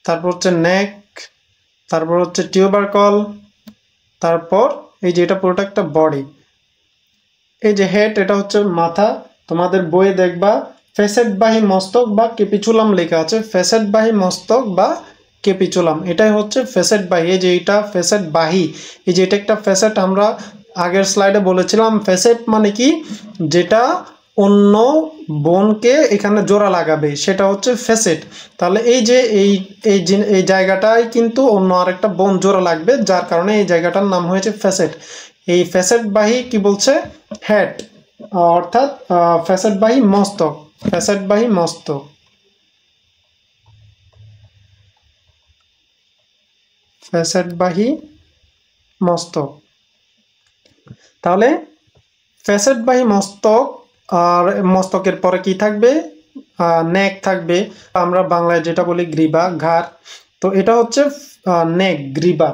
তারপর হচ্ছে নেক, তারপর হচ্ছে টিউবারকল, তারপর এই যে এটা পুরোটা একটা বডি। এই যে হেড, এটা হচ্ছে মাথা। তোমাদের বইয়ে দেখবা ফেসেটবাহী মস্তক বা কেপিচুলাম লেখা আছে। ফেসেটবাহী মস্তক বা কেপিচুলাম, এটাই হচ্ছে ফেসেটবাহী। এই যে এটা ফেসেটবাহী, এই যে এটা একটা ফেসেট। আমরা আগের স্লাইডে বলেছিলাম ফেসেট মানে কি, যেটা অন্য বোনকে এখানে জোড়া লাগাবে, সেটা হচ্ছে ফেসেট। তাহলে এই যে এই জায়গাটায় কিন্তু অন্য আরেকটা বোন জোড়া লাগবে, যার কারণে এই জায়গাটার নাম হয়েছে ফেসেট। এই ফেসেটবাহী কি বলছে? হেড, অর্থাৎ ফেসেটবাহী মস্তক। ফেসেটবাহী মস্তক, ফেসেটবাহী মস্তক। তাহলে ফেসেটবাহী মস্তক, আর মস্তকের পরে কি থাকবে? নেক থাকবে। আমরা বাংলায় যেটা বলি গ্রীবা, ঘাড়। তো এটা হচ্ছে নেক, গ্রীবা।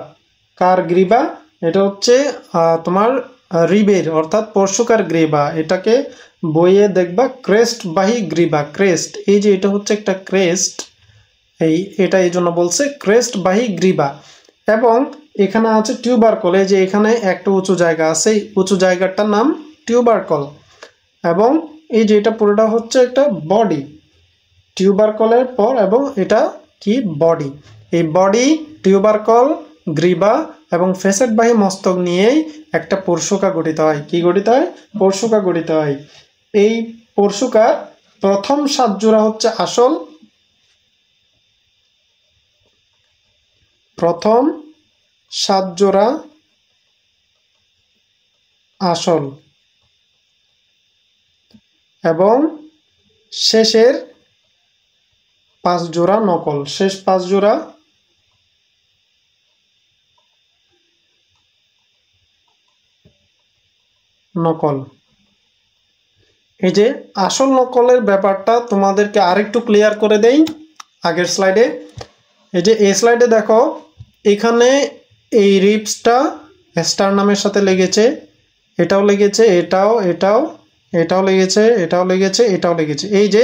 কার গ্রীবা? এটা হচ্ছে তোমার রিবের, অর্থাৎ পরশুকার গ্রীবা। এটাকে বইয়ে দেখবা ক্রেস্টবাহী গ্রীবা, ক্রেস্ট। এই যে এটা হচ্ছে একটা ক্রেস্ট, এটা এই জন্য বলছে ক্রেস্টবাহী গ্রীবা। এবং এখানে আছে টিউবারকল। এই যে এখানে একটা উঁচু জায়গা আছে, উঁচু জায়গাটার নাম টিউবারকল। এবং এই যে এটা পুরোটা হচ্ছে একটা বডি, টিউবারকলের পর, এবং এটা কি? বডি। এই বডি, টিউবারকল, গ্রীবা এবং ফেসেটবাহী মস্তক নিয়েই একটা পরশুকা গঠিত হয়। কি গঠিত হয়? পরশুকা গঠিত হয়। এই পরশুকার প্রথম 7 জোড়া হচ্ছে আসল, প্রথম 7 জোড়া আসল, এবং শেষের 5 জোড়া নকল। শেষ 5 জোড়া নকল। এই যে আসল নকলের ব্যাপারটা তোমাদেরকে আরেকটু ক্লিয়ার করে দেই আগের স্লাইডে। এই যে এই স্লাইডে দেখো, এখানে এই রিবসটা স্টারনামের সাথে লেগেছে, এটাও লেগেছে, এটাও লেগেছে, এটাও লেগেছে, এটাও লেগেছে। এই যে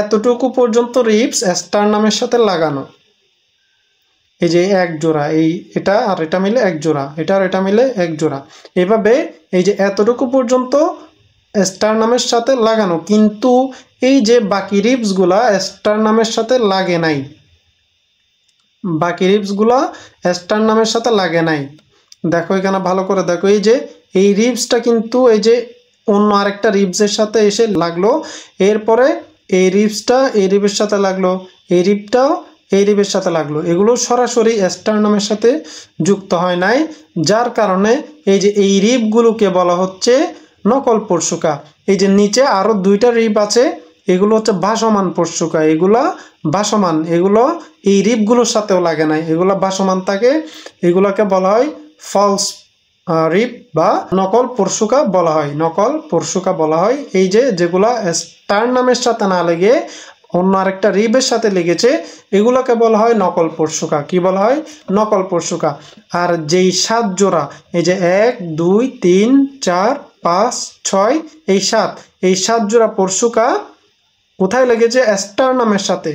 এতটুকু পর্যন্ত রিবস স্টারনামের সাথে লাগানো। এই যে 1 জোড়া, এটা আর এটা মিলে 1 জোড়া, এটা আর এটা মিলে 1 জোড়া। এভাবে এই যে এতটুকু পর্যন্ত স্টারনামের সাথে লাগানো, কিন্তু এই যে বাকি রিবসগুলা স্টারনামের সাথে লাগে নাই, বাকি রিবসগুলা স্টারনামের সাথে লাগে নাই। দেখো এখানে ভালো করে দেখো, এই যে এই রিবসটা কিন্তু এই যে অন্য আরেকটা রিবসের সাথে এসে লাগলো, এরপরে এই রিবসটা এই রিবের সাথে লাগলো, এই রিবটাও এই রিবের সাথে লাগলো। এগুলো সরাসরি স্টারনামের সাথে যুক্ত হয় নাই, যার কারণে এই যে এই রিবগুলোকে বলা হচ্ছে নকল পরশুকা। এই যে নিচে আরো 2টা রিব আছে, এগুলো হচ্ছে ভাসমান পরশুকা। এগুলা ভাসমান, এগুলো এই রিবগুলোর সাথেও লাগে নাই, এগুলা ভাসমান থাকে। এগুলাকে বলা হয় ফলস রিব বা নকল পরশুকা বলা হয়, নকল পরশুকা বলা হয়। এই যে যেগুলা স্টারনামের সাথে না লেগে অন্য আরেকটা রিবের সাথে লেগেছে, এগুলোকে বলা হয় নকল পরশুকা। কি বলা হয়? নকল পরশুকা। আর যেই 7 জোড়া, এই যে 1 2 3 4 5 6 এই 7 জোড়া পরশুকা কোথায় লেগেছে? স্টারনামের সাথে।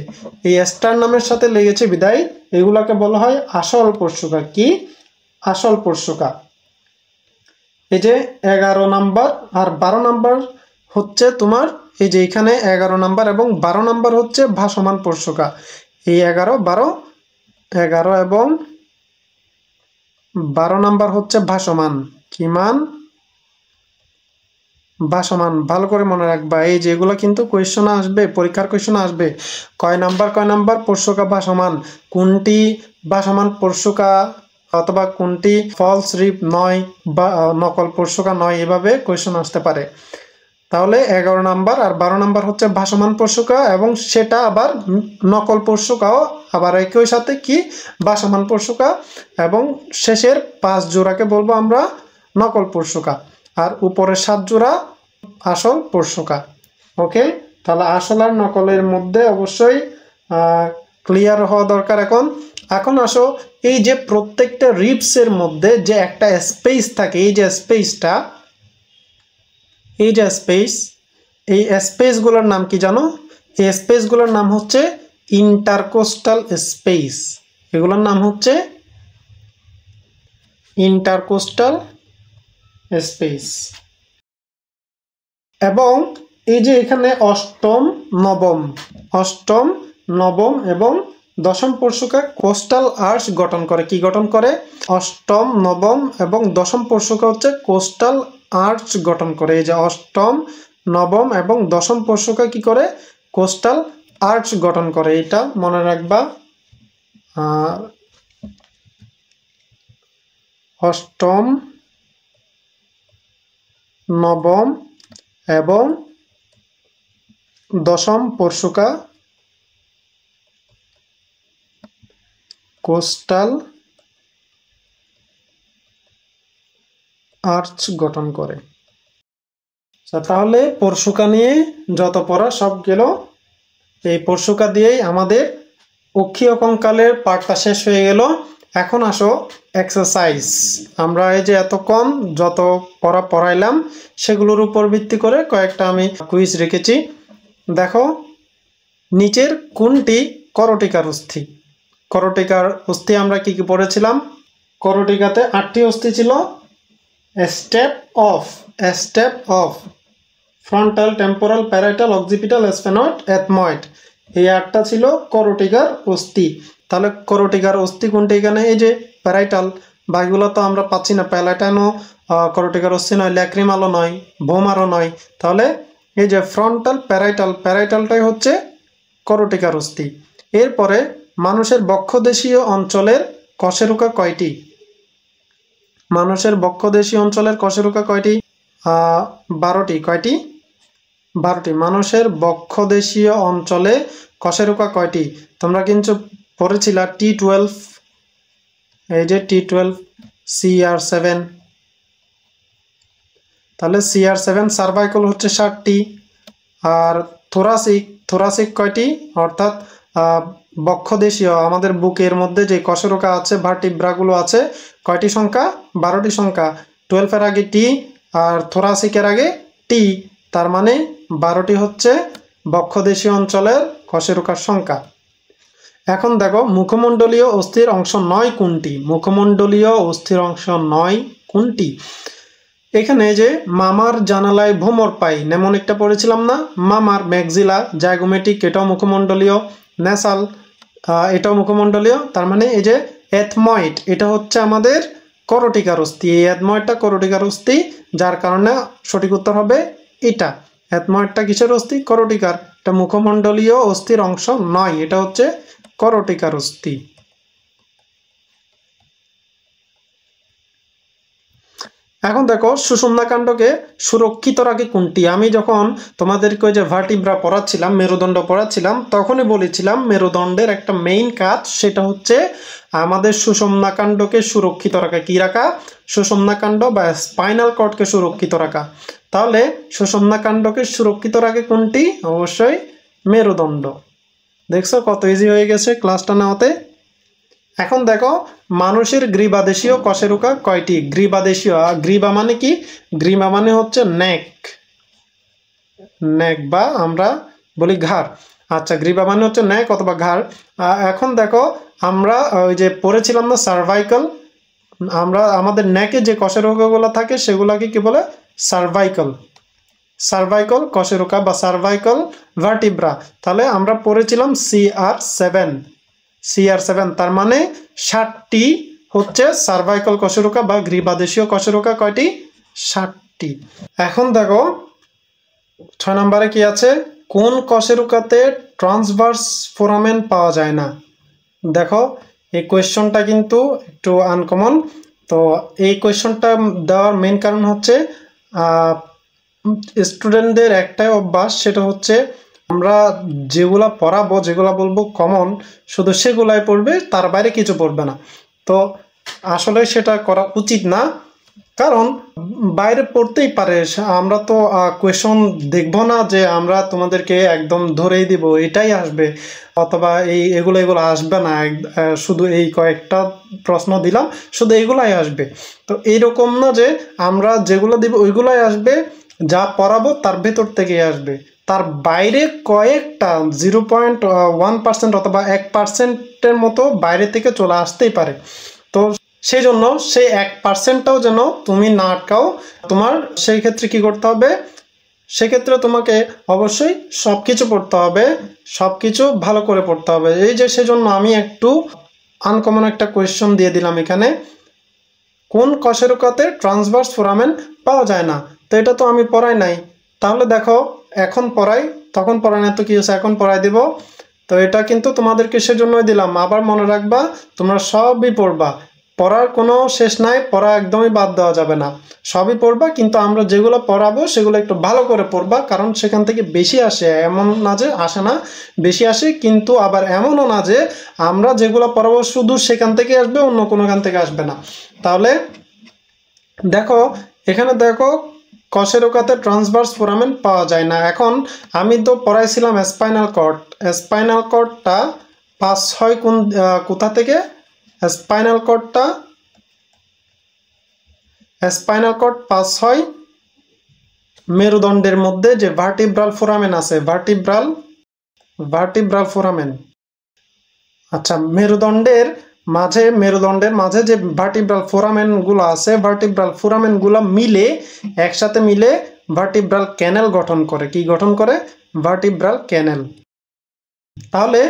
এই স্টারনামের সাথে লেগেছে বিদায় এগুলাকে বলা হয় আসল পরশুকা। কি? আসল পরশুকা। এই যে 11 নাম্বার আর 12 নাম্বার হচ্ছে তোমার, এই যে এখানে 11 নাম্বার এবং 12 নাম্বার হচ্ছে ভাসমান পরশুকা। এই 11 এবং 12 নাম্বার হচ্ছে ভাসমান। কি মান? ভাসমান। ভালো করে মনে রাখবা, এই যে এগুলো কিন্তু কোয়েশ্চনে আসবে, পরীক্ষার কোয়েশ্চনে আসবে। কয় নাম্বার পরশুকা ভাসমান, কোনটি ভাসমান পরশুকা অথবা কোনটি ফলস রিপ নয় বা নকল পরশুকা নয়, এভাবে কোয়েশ্চন আসতে পারে। তাহলে 11 নাম্বার আর 12 নাম্বার হচ্ছে ভাসমান পরশুকা এবং সেটা আবার নকল পরশুকাও আবার একই সাথে কি? ভাসমান পরশুকা। এবং শেষের 5 জোড়াকে বলবো আমরা নকল পরশুকা, আর উপরের 7 জোড়া আসল পরশুকা। ওকে, তাহলে আসল আর নকলের মধ্যে অবশ্যই ক্লিয়ার হওয়া দরকার। এখন আসো, এই যে প্রত্যেকটা রিপসের মধ্যে যে একটা স্পেস থাকে, এই যে স্পেসটা, এই যে স্পেস, এই স্পেসগুলোর নাম কি জানো? এই স্পেসগুলোর নাম হচ্ছে ইন্টারকোস্টাল স্পেস। এগুলোর নাম হচ্ছে ইন্টারকোস্টাল স্পেস। এবং এই যে এখানে অষ্টম নবম এবং দশম পরশুকা কোস্টাল আর্চ গঠন করে। কি গঠন করে? অষ্টম, নবম এবং দশম পরশুকা হচ্ছে কোস্টাল আর্চ গঠন করে। এই যে অষ্টম, নবম এবং দশম পরশুকা কি করে? কোস্টাল আর্চ গঠন করে। এটা মনে রাখবা। অষ্টম, নবম এবং দশম পরশুকা কোস্টাল আর্চ গঠন করে। তাহলে পরশুকা নিয়ে যত পড়া সব গেল। এই পরশুকা দিয়েই আমাদের অক্ষীয় কঙ্কালের পাঠটা শেষ হয়ে গেল। এখন আসো এক্সারসাইজ। আমরা এই যে এতক্ষণ যত পড়াইলাম সেগুলোর উপর ভিত্তি করে কয়েকটা আমি কুইজ রেখেছি। দেখো, নিচের কোনটি করটিকার অস্থি? করটিকার অস্থি আমরা কি কি পড়েছিলাম? করটিকাতে 8টি অস্থি ছিল। Step of frontal, temporal, parietal, occipital, sphenoid, ethmoid, এই 8টা ছিল করটিকার অস্থি। তাহলে করটিকার অস্থি কোনটি? এখানে এই যে প্যারাইটাল। বাকিগুলো তো আমরা পাচ্ছি না। প্যালাটাইনও করটিকার অস্থি নয়, ল্যাক্রিমালও নয়, বোমারও নয়। তাহলে এই যে ফ্রন্টাল, প্যারাইটালটাই হচ্ছে করটিকার অস্থি। এরপরে মানুষের বক্ষদেশীয় অঞ্চলের কশেরুকা কয়টি? মানুষের বক্ষদেশীয় অঞ্চলের কশেরুকা কয়টি? 12টি। কয়টি? 12টি। মানুষের বক্ষদেশীয় অঞ্চলে কশেরুকা কয়টি? তোমরা কিন্তু পড়েছিলা T12, এই যে T12, CR7। তাহলে CR7 সার্ভাইকাল হচ্ছে 7টি। আর থোরাসিক কয়টি? অর্থাৎ বক্ষদেশীয় আমাদের বুকের মধ্যে যে কশেরুকা আছে, ভার্টিব্রাগুলো আছে, কয়টি সংখ্যা? 12টি সংখ্যা। 12-এর আগে টি আর থোরাসিকের আগে টি, তার মানে 12টি হচ্ছে বক্ষদেশীয় অঞ্চলের কশেরুকার সংখ্যা। এখন দেখো, মুখমণ্ডলীয় অস্থির অংশ 9 কোনটি? মুখমণ্ডলীয় অস্থির অংশ 9 কোনটি? এখানে যে মামার জানালায় ভ্রমর পাই, নেমোনিকটা পড়েছিলাম না? মামার ম্যাক্সিলা, জাইগোমেটিক, এটাও মুখমণ্ডলীয়, ন্যাসাল, এটাও মুখমণ্ডলীয়। তার মানে এই যে এথময়েড, এটা হচ্ছে আমাদের করটিকার অস্থি। এই এথময়েডটা করটিকার অস্থি, যার কারণে সঠিক উত্তর হবে এটা। এথময়েডটা কিসের অস্থি? করটিকার। এটা মুখমণ্ডলীয় অস্থির অংশ নয়, এটা হচ্ছে করটিকার অস্থি। এখন দেখো, সুষুম্নাকাণ্ডকে সুরক্ষিত রাখে কোনটি? আমি যখন তোমাদেরকে যে ভার্টিব্রা পড়াচ্ছিলাম, মেরুদণ্ড পড়াচ্ছিলাম, তখনই বলেছিলাম মেরুদণ্ডের একটা মেইন কাজ, সেটা হচ্ছে আমাদের সুষুম্নাকাণ্ডকে সুরক্ষিত রাখা। কি রাখা? সুষুম্নাকাণ্ড বা স্পাইনাল কর্ডকে সুরক্ষিত রাখা। তাহলে সুষুম্নাকাণ্ডকে সুরক্ষিত রাখে কোনটি? অবশ্যই মেরুদণ্ড। দেখছো কত ইজি হয়ে গেছে ক্লাসটা নেওয়াতে। এখন দেখো মানুষের গ্রীবাদেশীয় কশেরুকা কয়টি? গ্রীবাদেশীয়, গ্রীবা মানে কি? গ্রীবা মানে হচ্ছে নেক, নেক বা আমরা বলি ঘাড়। আচ্ছা, গ্রীবা মানে হচ্ছে নেক অথবা ঘাড়। এখন দেখো আমরা ওই যে পড়েছিলাম না সার্ভাইকাল, আমরা আমাদের নেকে যে কশেরুকাগুলো থাকে সেগুলোকে কি বলে? সার্ভাইকাল, সার্ভাইকাল কশেরুকা বা সার্ভাইকাল ভার্টিব্রা। তাহলে আমরা পড়েছিলাম CR7, CR7, তার মানে 60টি হচ্ছে সার্ভাইকাল কশেরুকা বা গ্রীবাদেশীয় কশেরুকা। কয়টি? 60টি। এখন দেখো 6 নম্বরে কি আছে? কোন কশেরুকাতে ট্রান্সভার্স ফোরামেন পাওয়া যায় না? দেখো এই কোয়েশ্চনটা কিন্তু একটু আনকমন। তো এই কোয়েশ্চনটা দেওয়ার মেন কারণ হচ্ছে স্টুডেন্টদের একটাই অভ্যাস, সেটা হচ্ছে আমরা যেগুলা পড়াবো, যেগুলা বলবো কমন, শুধু সেগুলাই পড়বে, তার বাইরে কিছু পড়বে না। তো আসলে সেটা করা উচিত না, কারণ বাইরে পড়তেই পারে। আমরা তো কোয়েশন দেখবো না যে আমরা তোমাদেরকে একদম ধরেই দিব এটাই আসবে, অথবা এগুলো আসবে না, শুধু এই কয়েকটা প্রশ্ন দিলাম শুধু এগুলাই আসবে। তো এইরকম না যে আমরা যেগুলো দিব ওইগুলাই আসবে, যা পড়াবো তার ভেতর থেকেই আসবে, তার বাইরে কয়েকটা 0.1% অথবা 1%-এর মতো বাইরে থেকে চলে আসতেই পারে। তো সেই জন্য সেই 1%টাও যেন তুমি না আটকাও। তোমার সেই ক্ষেত্রে কি করতে হবে? সেক্ষেত্রে তোমাকে অবশ্যই সব কিছু পড়তে হবে, সব কিছু ভালো করে পড়তে হবে। এই যে সেজন্য আমি একটু আনকমন একটা কোয়েশ্চন দিয়ে দিলাম এখানে, কোন কশেরুকাতে ট্রান্সভার্স ফোরামেন পাওয়া যায় না? তো এটা তো আমি পড়াই নাই, তাহলে দেখো এখন পড়াই, তখন পড়াই না তো কি হচ্ছে, এখন পড়াই দিব। তো এটা কিন্তু তোমাদেরকে সেজন্যই দিলাম। আবার মনে রাখবা তোমরা সবই পড়বা, পড়ার কোনো শেষ নাই, পড়া একদমই বাদ দেওয়া যাবে না, সবই পড়বা। কিন্তু আমরা যেগুলো পড়াবো সেগুলো একটু ভালো করে পড়বা, কারণ সেখান থেকে বেশি আসে, এমন না যে আসে না, বেশি আসে। কিন্তু আবার এমনও না যে আমরা যেগুলো পড়াবো শুধু সেখান থেকে আসবে, অন্য কোনো গান থেকে আসবে না। তাহলে দেখো এখানে দেখো কশেরুকাতে ট্রান্সভার্স ফোরামেন পাওয়া যায় না। এখন আমি তো পড়াইছিলাম স্পাইনাল কর্ড, স্পাইনাল কর্ডটা পাস হয় কোথা থেকে? স্পাইনাল কর্ড পাস হয় মেরুদণ্ডের মধ্যে যে ভার্টিব্রাল ফোরামেন আছে, ভার্টিব্রাল ফোরামেন। আচ্ছা, মেরুদণ্ডের মাঝে যে ভার্টিব্রাল ফোরামেনগুলো আছে, ভার্টিব্রাল ফোরামেনগুলো মিলে একসাথে মিলে ভার্টিব্রাল ক্যানেল গঠন করে। কি গঠন করে? ভার্টিব্রাল ক্যানেল। তাহলে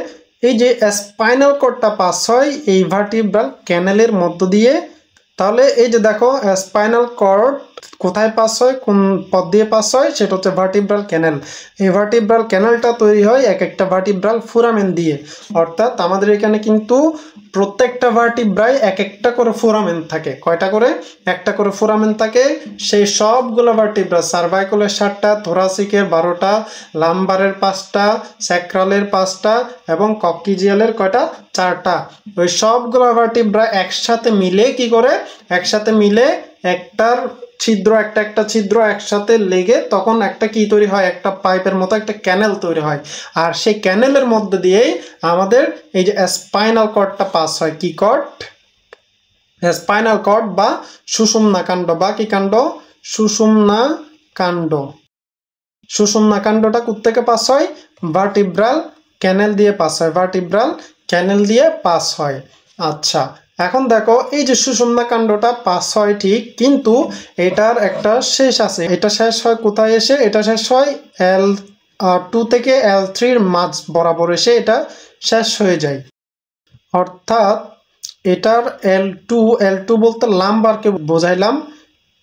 এই যে স্পাইনাল কর্ডটা পাস হয় এই ভার্টিব্রাল ক্যানেলের মধ্য দিয়ে। তাহলে এই যে দেখো স্পাইনাল কর্ড কোথায় পাস হয়, কোন পথ দিয়ে পাস হয়? সেটা হচ্ছে ভার্টিব্রাল ক্যানেল। এই ভার্টিব্রাল ক্যানেলটা তৈরি হয় এক একটা ভার্টিব্রাল ফোরামেন দিয়ে। অর্থাৎ আমাদের এখানে কিন্তু প্রত্যেকটা ভার্টিব্রায় এক একটা করে ফোরামেন থাকে। কয়টা করে? একটা করে ফোরামেন থাকে। সেই সবগুলো ভার্টিব্রা, সার্ভাইকালের 7টা, থোরাসিকের 12টা, লাম্বারের 5টা, স্যাক্রালের 5টা এবং কক্সিজিয়ালের কয়টা? 4টা। ওই সবগুলো ভার্টিব্রা একসাথে মিলে কি করে? একসাথে মিলে একটার ছিদ্র, একটা ছিদ্র একসাথে লেগে তখন একটা কি তৈরি হয়? একটা পাইপের মতো একটা ক্যানেল তৈরি হয়। আর সেই ক্যানেলের মধ্যে দিয়েই আমাদের এই যে স্পাইনাল কর্ডটা পাস হয়। কি কর্ড? স্পাইনাল কর্ড বা সুষুম্না কাণ্ড বা কি কাণ্ড? সুষুম্না কাণ্ড। সুষুম্না কাণ্ডটা কোত্থেকে পাস হয়? ভার্টিব্রাল ক্যানেল দিয়ে পাস হয়, ভার্টিব্রাল ক্যানেল দিয়ে পাস হয়। আচ্ছা, এখন দেখো এই যে সুষুম্না কাণ্ডটা পাস হয় ঠিক, কিন্তু এটার একটা শেষ আছে। এটা শেষ হয় কোথায় এসে? এটা শেষ হয় L2 থেকে L3-র মাঝ বরাবর এসে এটা শেষ হয়ে যায়। অর্থাৎ এটার L2 বলতে লাম্বারকে বোঝাইলাম।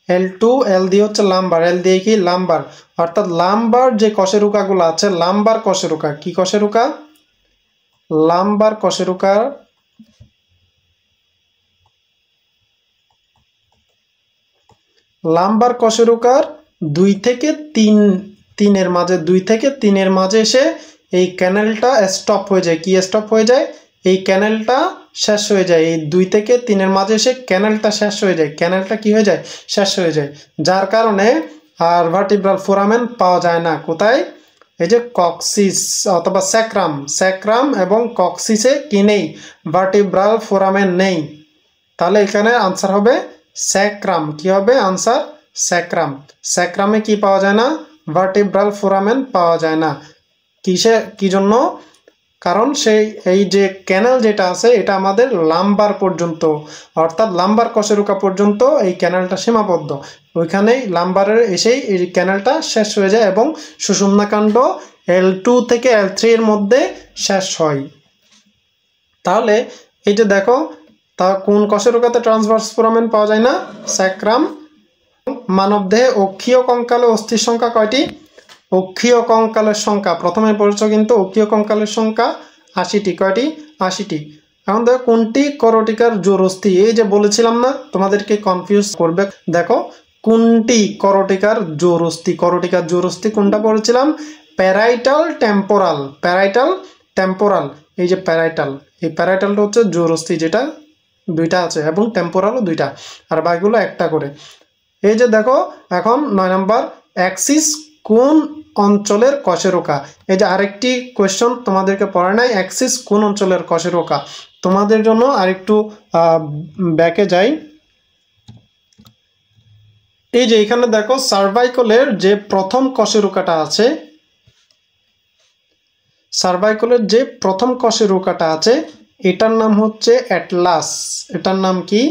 L2, L দিয়ে হচ্ছে লাম্বার, L দিয়ে কি? লাম্বার। অর্থাৎ লাম্বার যে কশেরুকাগুলো আছে, লাম্বার কশেরুকা। কি কশেরুকা? লাম্বার কশেরুকা। লাম্বার কশেরুকার 2 থেকে 3-এর মাঝে এসে এই ক্যানেলটা স্টপ হয়ে যায়। কি স্টপ হয়ে যায়? এই ক্যানেলটা শেষ হয়ে যায়। এই 2 থেকে 3-এর মাঝে এসে ক্যানেলটা শেষ হয়ে যায়। ক্যানেলটা কি হয়ে যায়? শেষ হয়ে যায়। যার কারণে আর ভার্টিব্রাল ফোরামেন পাওয়া যায় না। কোথায়? এই যে কক্সিস অথবা স্যাক্রাম, স্যাক্রাম এবং কক্সিসে কি নেই, ভার্টিব্রাল ফোরামেন নেই। তাহলে এখানে আনসার হবে স্যাক্রাম। কি হবে আনসার? স্যাক্রাম। স্যাক্রামে কি পাওয়া যায় না? ভার্টিব্রাল ফোরামেন পাওয়া যায় না। কি জন্য? কারণ এই যে ক্যানেল যেটা আছে এটা আমাদের লাম্বার পর্যন্ত, অর্থাৎ লাম্বার কশেরুকা পর্যন্ত এই ক্যানেলটা সীমাবদ্ধ। ওইখানেই লাম্বারের এসেই এই ক্যানেলটা শেষ হয়ে যায় এবং সুষুম্নাকাণ্ড L2 থেকে L3 এর মধ্যে শেষ হয়। তাহলে এই যে দেখো, তা কোন কশেরুকাতে ট্রান্সভার্স ফোরামেন পাওয়া যায় না? স্যাক্রাম। মানবদেহে অক্ষীয় কঙ্কালে অস্থির সংখ্যা কয়টি? অক্ষীয় কঙ্কালের সংখ্যা প্রথমে পড়েছ কিন্তু, অক্ষীয় কঙ্কালের সংখ্যা 80টি। কয়টি? 80টি। এখন দেখো কোনটি করটিকার জোড়স্থি? এই যে বলেছিলাম না তোমাদেরকে কনফিউজ করবে। দেখো কোনটি করটিকার জোড়স্থি? করটিকার জোড়স্থি কোনটা পড়েছিলাম? Parietal temporal. প্যারাইটাল টেম্পোরাল, এই যে প্যারাইটাল, এই প্যারাইটালটা হচ্ছে জোড়স্থি, যেটা দুইটা আছে, এবং টেম্পোরালও দুইটা, আর বাকিগুলো একটা করে। এই যে দেখো এখন 9 নম্বর, অ্যাক্সিস কোন অঞ্চলের কশেরুকা? এই যে আরেকটি কোয়েশ্চন তোমাদেরকে পড়ে নাই, অ্যাক্সিস কোন অঞ্চলের কশেরুকা। তোমাদের জন্য আরেকটু ব্যাকে যাই। এই যে এখানে দেখো সার্ভাইকলের যে প্রথম কশেরুকাটা আছে, সার্ভাইকলের যে প্রথম কশেরুকাটা আছে এটার নাম হচ্ছে অ্যাটলাস। এটার নাম কি?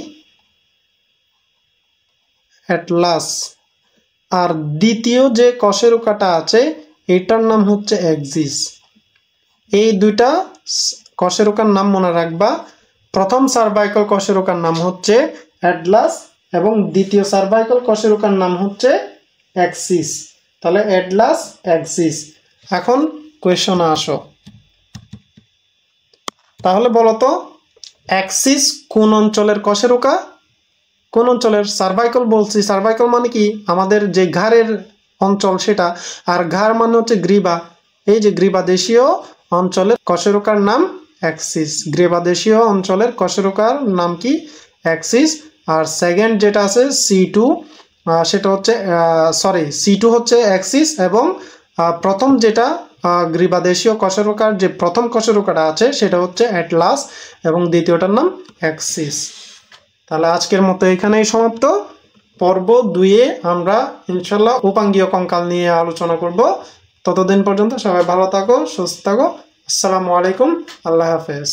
অ্যাটলাস। আর দ্বিতীয় যে কশেরুকাটা আছে এটার নাম হচ্ছে অ্যাক্সিস। এই দুইটা কশেরুকার নাম মনে রাখবা। প্রথম সার্ভাইকাল কশেরুকার নাম হচ্ছে অ্যাটলাস এবং দ্বিতীয় সার্ভাইকাল কশেরুকার নাম হচ্ছে অ্যাক্সিস। তাহলে অ্যাটলাস, অ্যাক্সিস। এখন কোয়েশনে আসো। তাহলে বলো তো অ্যাক্সিস কোন অঞ্চলের কশেরুকা? কোন অঞ্চলের? সার্ভাইকাল বলছি। সার্ভাইকাল মানে কি? আমাদের যে ঘাড়ের অঞ্চল সেটা, আর ঘাড় মানে হচ্ছে গ্রীবা। এই যে গ্রীবাদেশীয় অঞ্চলের কশেরুকার নাম অ্যাক্সিস। গ্রীবাদেশীয় অঞ্চলের কশেরুকার নাম কি? অ্যাক্সিস। আর সেকেন্ড যেটা আছে C2, সেটা হচ্ছে C2 হচ্ছে অ্যাক্সিস, এবং প্রথম যেটা গ্রীবাদেশীয় কশেরুকার যে প্রথম কশেরুকাটা আছে সেটা হচ্ছে অ্যাটলাস এবং দ্বিতীয়টার নাম অ্যাক্সিস। তাহলে আজকের মতো এখানেই সমাপ্ত। পর্ব 2-এ আমরা ইনশাল্লাহ উপাঙ্গীয় কঙ্কাল নিয়ে আলোচনা করব। ততদিন পর্যন্ত সবাই ভালো থাকো, সুস্থ থাকো। আসসালামু আলাইকুম, আল্লাহ হাফেজ।